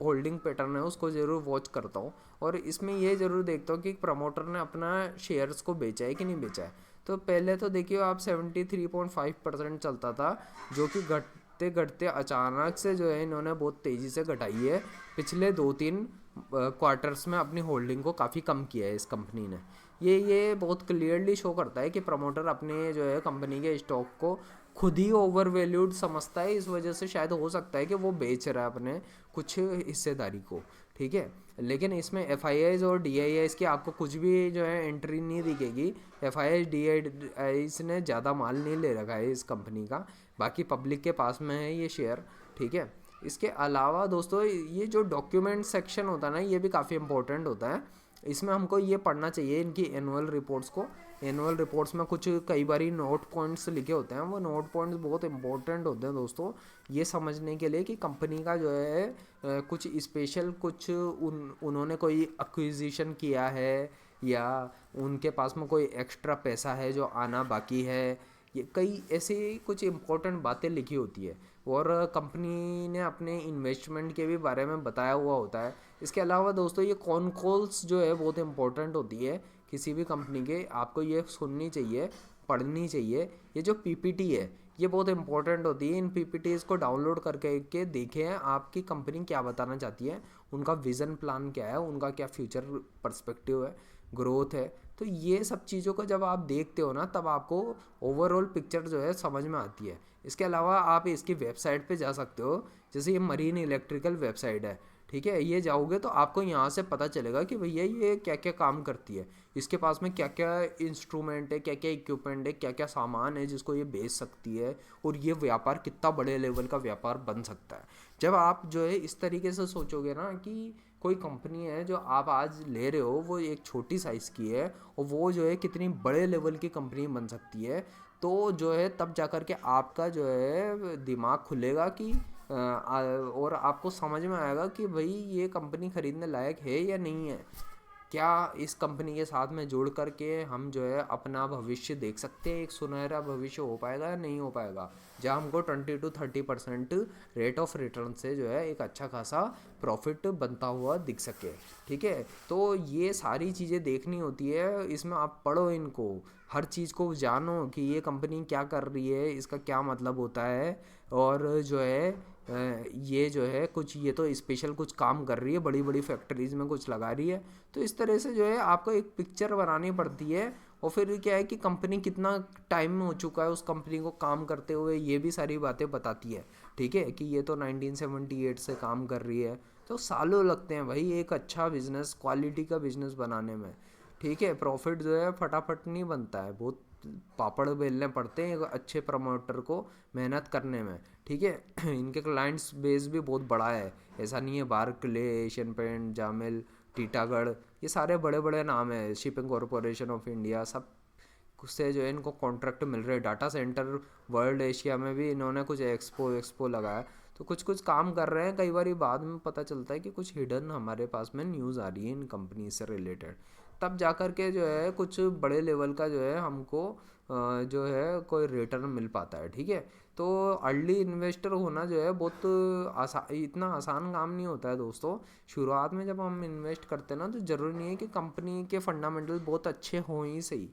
होल्डिंग पैटर्न है उसको ज़रूर वॉच करता हूँ, और इसमें ये ज़रूर देखता हूँ कि प्रमोटर ने अपना शेयर्स को बेचा है कि नहीं बेचा है। तो पहले तो देखिए आप 73.5% चलता था, जो कि घटते घटते अचानक से जो है इन्होंने बहुत तेज़ी से घटाई है। पिछले 2-3 क्वार्टर्स में अपनी होल्डिंग को काफ़ी कम किया है इस कंपनी ने। ये बहुत क्लियरली शो करता है कि प्रमोटर अपने जो है कंपनी के स्टॉक को खुद ही ओवर वैल्यूड समझता है, इस वजह से शायद हो सकता है कि वो बेच रहा है अपने कुछ हिस्सेदारी को, ठीक है। लेकिन इसमें FIIs और DIIs की आपको कुछ भी जो है एंट्री नहीं दिखेगी। FIIs DIIs ने ज़्यादा माल नहीं ले रखा है इस कंपनी का, बाकी पब्लिक के पास में है ये शेयर, ठीक है। इसके अलावा दोस्तों ये जो डॉक्यूमेंट सेक्शन होता है ना, ये भी काफ़ी इंपॉर्टेंट होता है। इसमें हमको ये पढ़ना चाहिए इनकी एनुअल रिपोर्ट्स को। एनुअल रिपोर्ट्स में कुछ कई बारी नोट पॉइंट्स लिखे होते हैं, वो नोट पॉइंट्स बहुत इंपॉर्टेंट होते हैं दोस्तों, ये समझने के लिए कि कंपनी का जो है कुछ स्पेशल कुछ उन्होंने कोई एक्विजिशन किया है, या उनके पास में कोई एक्स्ट्रा पैसा है जो आना बाकी है। ये कई ऐसी कुछ इम्पोर्टेंट बातें लिखी होती है, और कंपनी ने अपने इन्वेस्टमेंट के भी बारे में बताया हुआ होता है। इसके अलावा दोस्तों ये कॉन कॉल्स जो है बहुत इंपॉर्टेंट होती है किसी भी कंपनी के, आपको ये सुननी चाहिए, पढ़नी चाहिए। ये जो PPT है ये बहुत इंपॉर्टेंट होती है। इन PPTs को डाउनलोड करके देखें आपकी कंपनी क्या बताना चाहती है, उनका विज़न प्लान क्या है, उनका क्या फ्यूचर पर्सपेक्टिव है, ग्रोथ है। तो ये सब चीज़ों को जब आप देखते हो ना, तब आपको ओवरऑल पिक्चर जो है समझ में आती है। इसके अलावा आप इसकी वेबसाइट पे जा सकते हो, जैसे ये मरीन इलेक्ट्रिकल वेबसाइट है, ठीक है। ये जाओगे तो आपको यहाँ से पता चलेगा कि भैया ये क्या क्या काम करती है, इसके पास में क्या क्या इंस्ट्रूमेंट है, क्या क्या इक्विपमेंट है, क्या क्या सामान है जिसको ये बेच सकती है, और ये व्यापार कितना बड़े लेवल का व्यापार बन सकता है। जब आप जो है इस तरीके से सोचोगे ना कि कोई कंपनी है जो आप आज ले रहे हो वो एक छोटी साइज़ की है, और वो जो है कितनी बड़े लेवल की कंपनी बन सकती है, तो जो है तब जा कर के आपका जो है दिमाग खुलेगा कि और आपको समझ में आएगा कि भाई ये कंपनी ख़रीदने लायक है या नहीं है। क्या इस कंपनी के साथ में जुड़ करके हम जो है अपना भविष्य देख सकते हैं, एक सुनहरा भविष्य हो पाएगा या नहीं हो पाएगा, जहाँ हमको 20-30% रेट ऑफ रिटर्न से जो है एक अच्छा खासा प्रॉफिट बनता हुआ दिख सके, ठीक है। तो ये सारी चीज़ें देखनी होती है, इसमें आप पढ़ो इनको, हर चीज़ को जानो कि ये कंपनी क्या कर रही है, इसका क्या मतलब होता है, और जो है ये जो है कुछ ये तो स्पेशल कुछ काम कर रही है, बड़ी बड़ी फैक्ट्रीज में कुछ लगा रही है। तो इस तरह से जो है आपको एक पिक्चर बनानी पड़ती है, और फिर क्या है कि कंपनी कितना टाइम में हो चुका है उस कंपनी को काम करते हुए, ये भी सारी बातें बताती है, ठीक है। कि ये तो 1978 से काम कर रही है, तो सालों लगते हैं भाई एक अच्छा बिजनेस, क्वालिटी का बिजनेस बनाने में, ठीक है। प्रॉफिट जो है फटाफट नहीं बनता है, बहुत पापड़ बेलने पड़ते हैं एक अच्छे प्रमोटर को मेहनत करने में, ठीक है। इनके क्लाइंट्स बेस भी बहुत बड़ा है, ऐसा नहीं है Berkeley, Asian paint, Jamil, Titagarh, ये सारे बड़े बड़े नाम हैं, शिपिंग कॉरपोरेशन ऑफ इंडिया, सब से जो है इनको कॉन्ट्रैक्ट मिल रहे हैं। डाटा सेंटर वर्ल्ड एशिया में भी इन्होंने कुछ एक्सपो लगाया, तो कुछ कुछ काम कर रहे हैं। कई बार बाद में पता चलता है कि कुछ हिडन हमारे पास में न्यूज़ आ रही है इन कंपनी से रिलेटेड, तब जा कर के जो है कुछ बड़े लेवल का जो है हमको जो है कोई रिटर्न मिल पाता है, ठीक है। तो अर्ली इन्वेस्टर होना जो है बहुत इतना आसान काम नहीं होता है दोस्तों। शुरुआत में जब हम इन्वेस्ट करते हैं ना, तो ज़रूरी नहीं है कि कंपनी के फंडामेंटल बहुत अच्छे हों ही सही,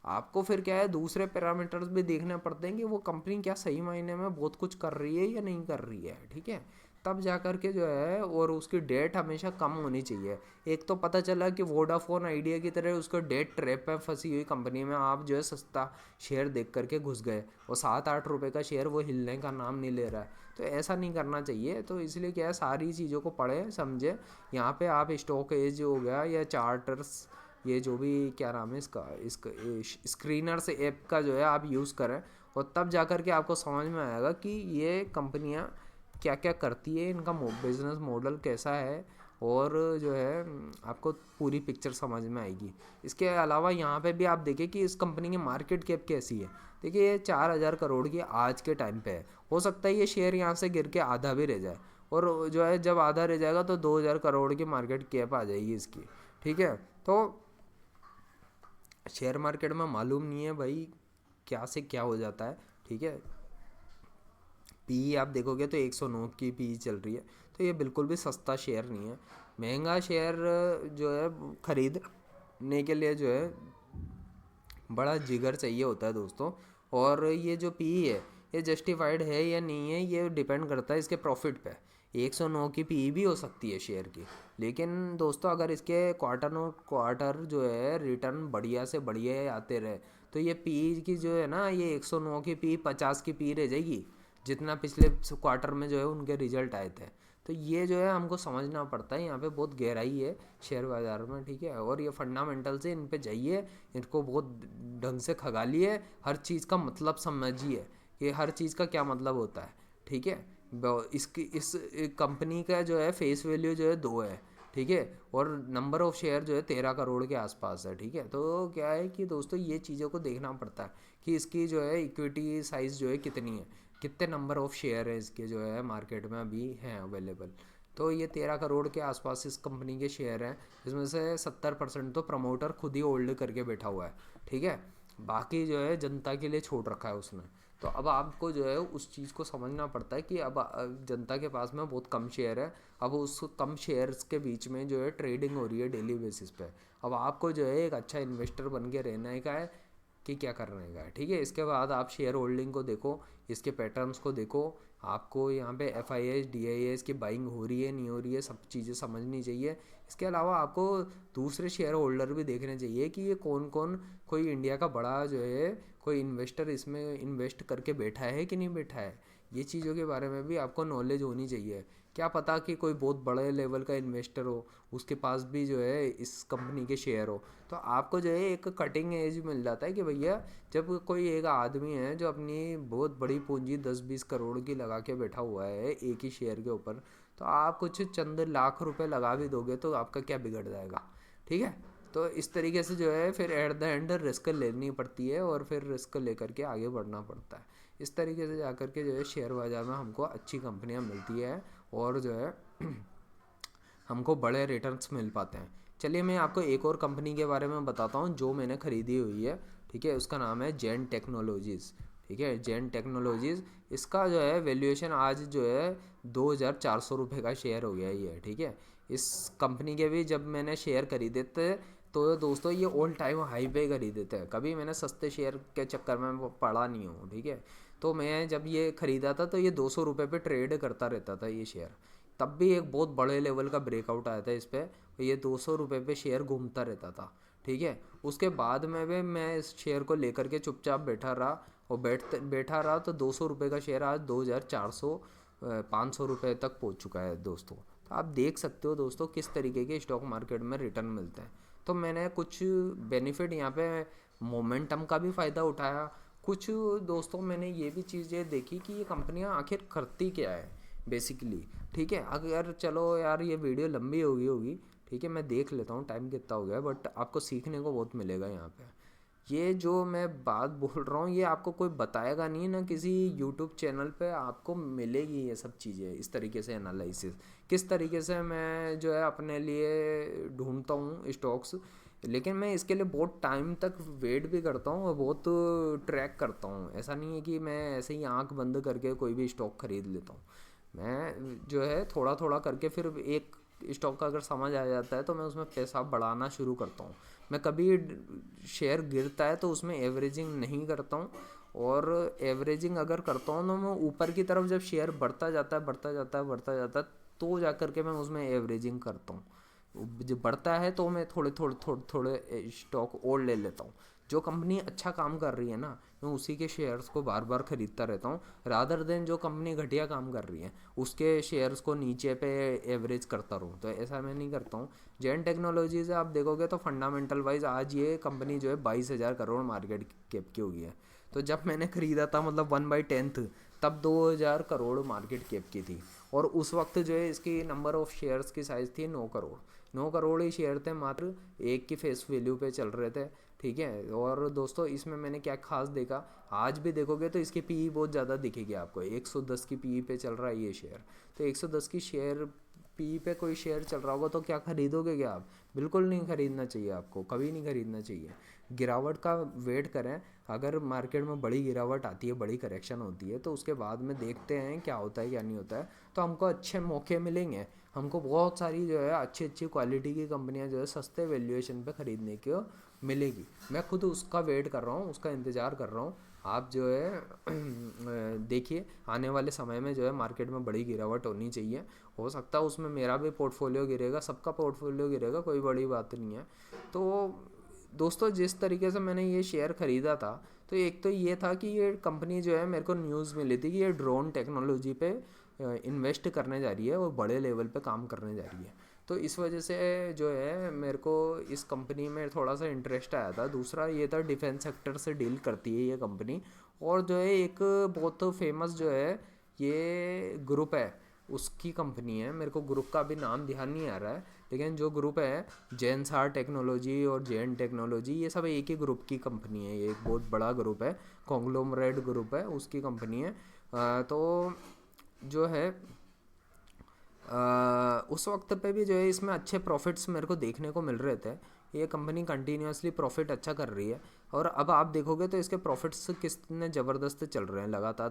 आपको फिर क्या है दूसरे पैरामीटर्स भी देखने पड़ते हैं कि वो कंपनी क्या सही मायने में बहुत कुछ कर रही है या नहीं कर रही है, ठीक है। तब जा कर के जो है, और उसकी डेट हमेशा कम होनी चाहिए। एक तो पता चला कि वोडाफोन आइडिया की तरह उसको डेट ट्रैप में फंसी हुई कंपनी में आप जो है सस्ता शेयर देख करके घुस गए, और 7-8 रुपये का शेयर वो हिलने का नाम नहीं ले रहा है, तो ऐसा नहीं करना चाहिए। तो इसलिए क्या है सारी चीज़ों को पढ़ें समझे। यहाँ पे आप स्टॉक एज हो गया या चार्टर्स ये जो भी क्या नाम है इसका स्क्रीनर से ऐप का जो है आप यूज़ करें, और तब जा कर के आपको समझ में आएगा कि ये कंपनियां क्या क्या करती है, इनका बिजनेस मॉडल कैसा है, और जो है आपको पूरी पिक्चर समझ में आएगी। इसके अलावा यहाँ पे भी आप देखें कि इस कंपनी की मार्केट कैप कैसी है। देखिए ये 4,000 करोड़ की आज के टाइम पे है। हो सकता है ये शेयर यहाँ से गिर के आधा भी रह जाए, और जो है जब आधा रह जाएगा तो 2,000 करोड़ की मार्केट कैप आ जाएगी इसकी। ठीक है, तो शेयर मार्केट में मालूम नहीं है भाई क्या से क्या हो जाता है। ठीक है, पी आप देखोगे तो 109 की पी चल रही है, तो ये बिल्कुल भी सस्ता शेयर नहीं है। महंगा शेयर जो है खरीदने के लिए जो है बड़ा जिगर चाहिए होता है दोस्तों। और ये जो पी है ये जस्टिफाइड है या नहीं है, ये डिपेंड करता है इसके प्रॉफिट पे। 109 की पी भी हो सकती है शेयर की, लेकिन दोस्तों अगर इसके क्वार्टर जो है रिटर्न बढ़िया से बढ़िया आते रहे, तो ये पी की जो है ना, ये 109 की पी 50 की पी रह जाएगी, जितना पिछले क्वार्टर में जो है उनके रिजल्ट आए थे। तो ये जो है हमको समझना पड़ता है, यहाँ पे बहुत गहराई है शेयर बाज़ार में। ठीक है, और ये फंडामेंटल से इन पे जाइए, इनको बहुत ढंग से खगालिए, हर चीज़ का मतलब समझिए कि हर चीज़ का क्या मतलब होता है। ठीक है, इसकी इस कंपनी का जो है फेस वैल्यू जो है 2 है। ठीक है, और नंबर ऑफ शेयर जो है 13 करोड़ के आसपास है। ठीक है, तो क्या है कि दोस्तों ये चीज़ों को देखना पड़ता है कि इसकी जो है इक्विटी साइज़ जो है कितनी है, कितने नंबर ऑफ शेयर है इसके जो है मार्केट में अभी हैं अवेलेबल। तो ये 13 करोड़ के आसपास इस कंपनी के शेयर हैं, जिसमें से 70% तो प्रमोटर खुद ही होल्ड करके बैठा हुआ है। ठीक है, बाकी जो है जनता के लिए छोड़ रखा है उसने। तो अब आपको जो है उस चीज़ को समझना पड़ता है कि अब जनता के पास में बहुत कम शेयर है। अब उस कम शेयर्स के बीच में जो है ट्रेडिंग हो रही है डेली बेसिस पे। अब आपको जो है एक अच्छा इन्वेस्टर बन के रहने का है कि क्या करने का है। ठीक है, इसके बाद आप शेयर होल्डिंग को देखो, इसके पैटर्न्स को देखो, आपको यहाँ पे FIS DIS की बाइंग हो रही है नहीं हो रही है, सब चीज़ें समझनी चाहिए। इसके अलावा आपको दूसरे शेयर होल्डर भी देखने चाहिए कि ये कौन कौन, कोई इंडिया का बड़ा जो है कोई इन्वेस्टर इसमें इन्वेस्ट करके बैठा है कि नहीं बैठा है। ये चीज़ों के बारे में भी आपको नॉलेज होनी चाहिए। क्या पता कि कोई बहुत बड़े लेवल का इन्वेस्टर हो, उसके पास भी जो है इस कंपनी के शेयर हो, तो आपको जो है एक कटिंग एज मिल जाता है कि भैया जब कोई एक आदमी है जो अपनी बहुत बड़ी पूंजी 10-20 करोड़ की लगा के बैठा हुआ है एक ही शेयर के ऊपर, तो आप कुछ चंद लाख रुपए लगा भी दोगे तो आपका क्या बिगड़ जाएगा। ठीक है, तो इस तरीके से जो है फिर एट द एंड रिस्क लेनी पड़ती है, और फिर रिस्क लेकर के आगे बढ़ना पड़ता है। इस तरीके से जाकर के जो है शेयर बाज़ार में हमको अच्छी कंपनियां मिलती है, और जो है हमको बड़े रिटर्न्स मिल पाते हैं। चलिए मैं आपको एक और कंपनी के बारे में बताता हूँ जो मैंने ख़रीदी हुई है। ठीक है, उसका नाम है जेन टेक्नोलॉजीज़। ठीक है, जेन टेक्नोलॉजीज़, इसका जो है वैल्यूएशन आज जो है 2,400 रुपये का शेयर हो गया ही है। ठीक है, इस कंपनी के भी जब मैंने शेयर खरीदे थे तो दोस्तों ये ऑल टाइम हाई पे खरीदे थे, कभी मैंने सस्ते शेयर के चक्कर में पड़ा नहीं हूँ। ठीक है, तो मैं जब ये ख़रीदा था तो ये 200 रुपये पे ट्रेड करता रहता था ये शेयर, तब भी एक बहुत बड़े लेवल का ब्रेकआउट आया था इस पर, ये 200 रुपये पे शेयर घूमता रहता था। ठीक है, उसके बाद में भी मैं इस शेयर को लेकर के चुपचाप बैठा रहा, और बैठा रहा तो 200 रुपये का शेयर आज 2,400 500 रुपये तक पहुंच चुका है दोस्तों। तो आप देख सकते हो दोस्तों किस तरीके के स्टॉक मार्केट में रिटर्न मिलते हैं। तो मैंने कुछ बेनिफिट यहाँ पे मोमेंटम का भी फ़ायदा उठाया, कुछ दोस्तों मैंने ये भी चीज़ें देखी कि ये कंपनियाँ आखिर करती क्या है बेसिकली। ठीक है, अगर चलो यार ये वीडियो लंबी होगी, ठीक है मैं देख लेता हूँ टाइम कितना हो गया, बट आपको सीखने को बहुत मिलेगा यहाँ पे। ये जो मैं बात बोल रहा हूँ ये आपको कोई बताएगा नहीं ना, किसी यूट्यूब चैनल पे आपको मिलेगी ये सब चीज़ें, इस तरीके से एनालिसिस किस तरीके से मैं जो है अपने लिए ढूंढता हूँ स्टॉक्स। लेकिन मैं इसके लिए बहुत टाइम तक वेट भी करता हूँ और बहुत ट्रैक करता हूँ। ऐसा नहीं है कि मैं ऐसे ही आंख बंद करके कोई भी स्टॉक खरीद लेता हूँ। मैं जो है थोड़ा थोड़ा करके फिर एक स्टॉक का अगर समझ आ जाता है तो मैं उसमें पैसा बढ़ाना शुरू करता हूँ। मैं कभी शेयर गिरता है तो उसमें एवरेजिंग नहीं करता हूँ, और एवरेजिंग अगर करता हूँ तो मैं ऊपर की तरफ जब शेयर बढ़ता जाता है तो जा कर के मैं उसमें एवरेजिंग करता हूँ। जब बढ़ता है तो मैं थोड़े थोड़े स्टॉक और ले लेता हूँ, जो कंपनी अच्छा काम कर रही है ना, मैं उसी के शेयर्स को बार बार खरीदता रहता हूँ, रादर देन जो कंपनी घटिया काम कर रही है उसके शेयर्स को नीचे पे एवरेज करता रहूँ। तो ऐसा मैं नहीं करता हूँ। जैन टेक्नोलॉजीज आप देखोगे तो फंडामेंटल वाइज आज ये कंपनी जो है 22,000 करोड़ मार्केट कैप की हुई है। तो जब मैंने खरीदा था मतलब 1/10 तब 2,000 करोड़ मार्केट कैप की थी, और उस वक्त जो है इसकी नंबर ऑफ शेयर्स की साइज़ थी 9 करोड़। 9 करोड़ ही शेयर थे, मात्र एक की फेस वैल्यू पे चल रहे थे। ठीक है, और दोस्तों इसमें मैंने क्या खास देखा, आज भी देखोगे तो इसकी पीई बहुत ज़्यादा दिखेगी आपको, 110 की पीई पे चल रहा है ये शेयर। तो 110 की शेयर पी पे कोई शेयर चल रहा होगा तो क्या खरीदोगे क्या आप? बिल्कुल नहीं खरीदना चाहिए आपको, कभी नहीं खरीदना चाहिए। गिरावट का वेट करें, अगर मार्केट में बड़ी गिरावट आती है, बड़ी करेक्शन होती है, तो उसके बाद में देखते हैं क्या होता है क्या नहीं होता है। तो हमको अच्छे मौके मिलेंगे, हमको बहुत सारी जो है अच्छी अच्छी क्वालिटी की कंपनियां जो है सस्ते वैल्यूएशन पे ख़रीदने को मिलेगी। मैं खुद उसका वेट कर रहा हूँ, उसका इंतज़ार कर रहा हूँ। आप जो है देखिए आने वाले समय में जो है मार्केट में बड़ी गिरावट होनी चाहिए। हो सकता है उसमें मेरा भी पोर्टफोलियो गिरेगा, सबका पोर्टफोलियो गिरेगा, कोई बड़ी बात नहीं है। तो दोस्तों जिस तरीके से मैंने ये शेयर ख़रीदा था, तो एक तो ये था कि ये कंपनी जो है मेरे को न्यूज़ मिली थी कि ये ड्रोन टेक्नोलॉजी पे इन्वेस्ट करने जा रही है और बड़े लेवल पे काम करने जा रही है। तो इस वजह से जो है मेरे को इस कंपनी में थोड़ा सा इंटरेस्ट आया था। दूसरा ये था डिफेंस सेक्टर से डील करती है ये कंपनी, और जो है एक बहुत फेमस जो है ये ग्रुप है, उसकी कंपनी है। मेरे को ग्रुप का अभी नाम ध्यान नहीं आ रहा है, लेकिन जो ग्रुप है जेनसार टेक्नोलॉजी और जेन टेक्नोलॉजी, ये सब एक ही ग्रुप की कंपनी है। ये एक बहुत बड़ा ग्रुप है, कॉन्ग्लोमरेट ग्रुप है, उसकी कंपनी है। तो जो है उस वक्त पे भी जो है इसमें अच्छे प्रॉफिट्स मेरे को देखने को मिल रहे थे। ये कंपनी कंटिन्यूसली प्रॉफिट अच्छा कर रही है, और अब आप देखोगे तो इसके प्रॉफिट्स कितने ज़बरदस्त चल रहे हैं लगातार।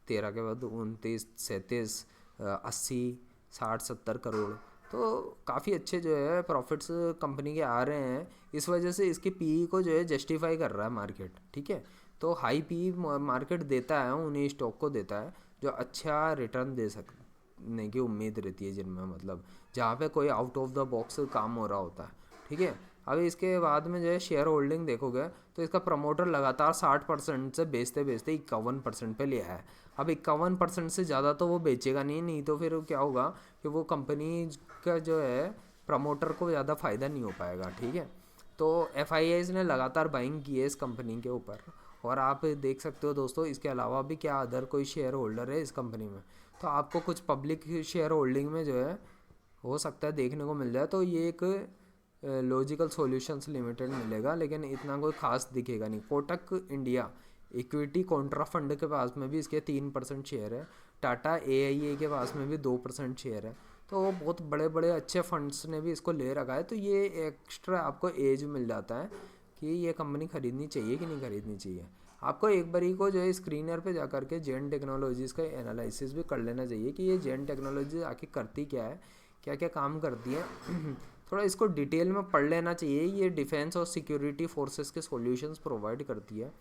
13 के बाद 29, 37, 80, 60, 70 करोड़। तो काफ़ी अच्छे जो है प्रॉफिट्स कंपनी के आ रहे हैं। इस वजह से इसकी पीई को जो है जस्टिफाई कर रहा है मार्केट। ठीक है, तो हाई पीई मार्केट देता है, उन्हीं स्टॉक को देता है जो अच्छा रिटर्न दे सकने की उम्मीद रहती है, जिनमें मतलब जहाँ पे कोई आउट ऑफ द बॉक्स काम हो रहा होता है। ठीक है, अभी इसके बाद में जो है शेयर होल्डिंग देखोगे तो इसका प्रमोटर लगातार 60% से बेचते बेचते 51% पे ले आया है। अब 51% से ज़्यादा तो वो बेचेगा नहीं तो फिर क्या होगा कि वो कंपनी का जो है प्रमोटर को ज़्यादा फ़ायदा नहीं हो पाएगा। ठीक है, तो एफ ने लगातार बाइंग की है इस कंपनी के ऊपर, और आप देख सकते हो दोस्तों इसके अलावा भी क्या अदर कोई शेयर होल्डर है इस कंपनी में। तो आपको कुछ पब्लिक शेयर होल्डिंग में जो है हो सकता है देखने को मिल जाए। तो ये एक लॉजिकल सॉल्यूशंस लिमिटेड मिलेगा, लेकिन इतना कोई खास दिखेगा नहीं। Kotak India equity Contra fund के पास में भी इसके 3% शेयर है। टाटा AIA के पास में भी 2% शेयर है। तो बहुत बड़े बड़े अच्छे फंड्स ने भी इसको ले रखा है। तो ये एक्स्ट्रा आपको एज मिल जाता है कि ये कंपनी खरीदनी चाहिए कि नहीं खरीदनी चाहिए। आपको एक बारी को जो है स्क्रीनर पे जा कर के जेन टेक्नोलॉजीज़ का एनालिसिस भी कर लेना चाहिए कि ये जेन टेक्नोलॉजी आखिर करती क्या है, क्या क्या काम करती है। थोड़ा इसको डिटेल में पढ़ लेना चाहिए। ये डिफेंस और सिक्योरिटी फोर्सेस के सॉल्यूशंस प्रोवाइड करती है।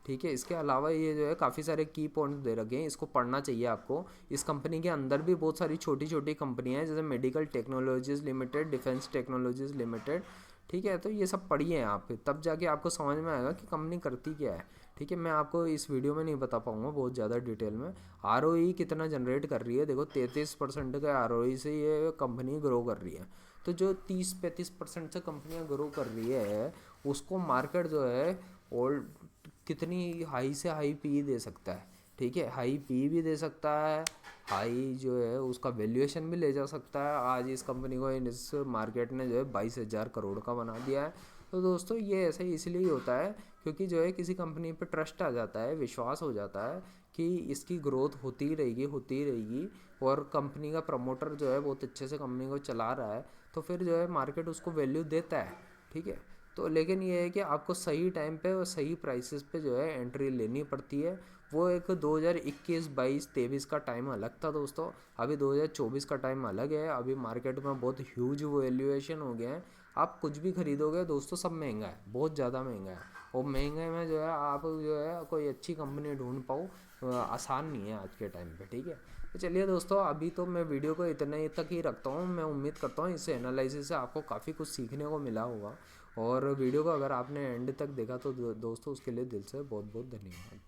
ठीक है, इसके अलावा ये जो है काफ़ी सारे की पॉइंट्स दे रखे हैं, इसको पढ़ना चाहिए आपको। इस कंपनी के अंदर भी बहुत सारी छोटी छोटी कंपनियां हैं, जैसे medical technologies limited, defence technologies limited. ठीक है, तो ये सब पढ़िए आप, तब जाके आपको समझ में आएगा कि कंपनी करती क्या है। ठीक है, मैं आपको इस वीडियो में नहीं बता पाऊँगा बहुत ज़्यादा डिटेल में। ROE कितना जनरेट कर रही है, देखो 33% के ROE से ये कंपनी ग्रो कर रही है। तो जो 30-35% से कंपनियां ग्रो कर रही है, उसको मार्केट जो है ओल्ड कितनी हाई से हाई पी दे सकता है। ठीक है, हाई पी भी दे सकता है, हाई जो है उसका वैल्यूएशन भी ले जा सकता है। आज इस कंपनी को इस मार्केट ने जो है 22,000 करोड़ का बना दिया है। तो दोस्तों ये ऐसे इसलिए होता है क्योंकि जो है किसी कंपनी पे ट्रस्ट आ जाता है, विश्वास हो जाता है कि इसकी ग्रोथ होती रहेगी, और कंपनी का प्रमोटर जो है बहुत अच्छे से कंपनी को चला रहा है, तो फिर जो है मार्केट उसको वैल्यू देता है। ठीक है, तो लेकिन ये है कि आपको सही टाइम पे और सही प्राइसेस पे जो है एंट्री लेनी पड़ती है। वो एक 2021, 22, 23 का टाइम अलग था दोस्तों, अभी 2024 का टाइम अलग है। अभी मार्केट में बहुत ह्यूज वैल्यूएशन हो गया है। आप कुछ भी खरीदोगे दोस्तों सब महंगा है, बहुत ज़्यादा महंगा है। और महंगे में जो है आप जो है कोई अच्छी कंपनी ढूंढ पाओ आसान नहीं है आज के टाइम पे, ठीक है। तो चलिए दोस्तों, अभी तो मैं वीडियो को इतने तक ही रखता हूँ। मैं उम्मीद करता हूँ इस एनालिसिस से आपको काफ़ी कुछ सीखने को मिला होगा। और वीडियो को अगर आपने एंड तक देखा तो दोस्तों उसके लिए दिल से बहुत बहुत धन्यवाद।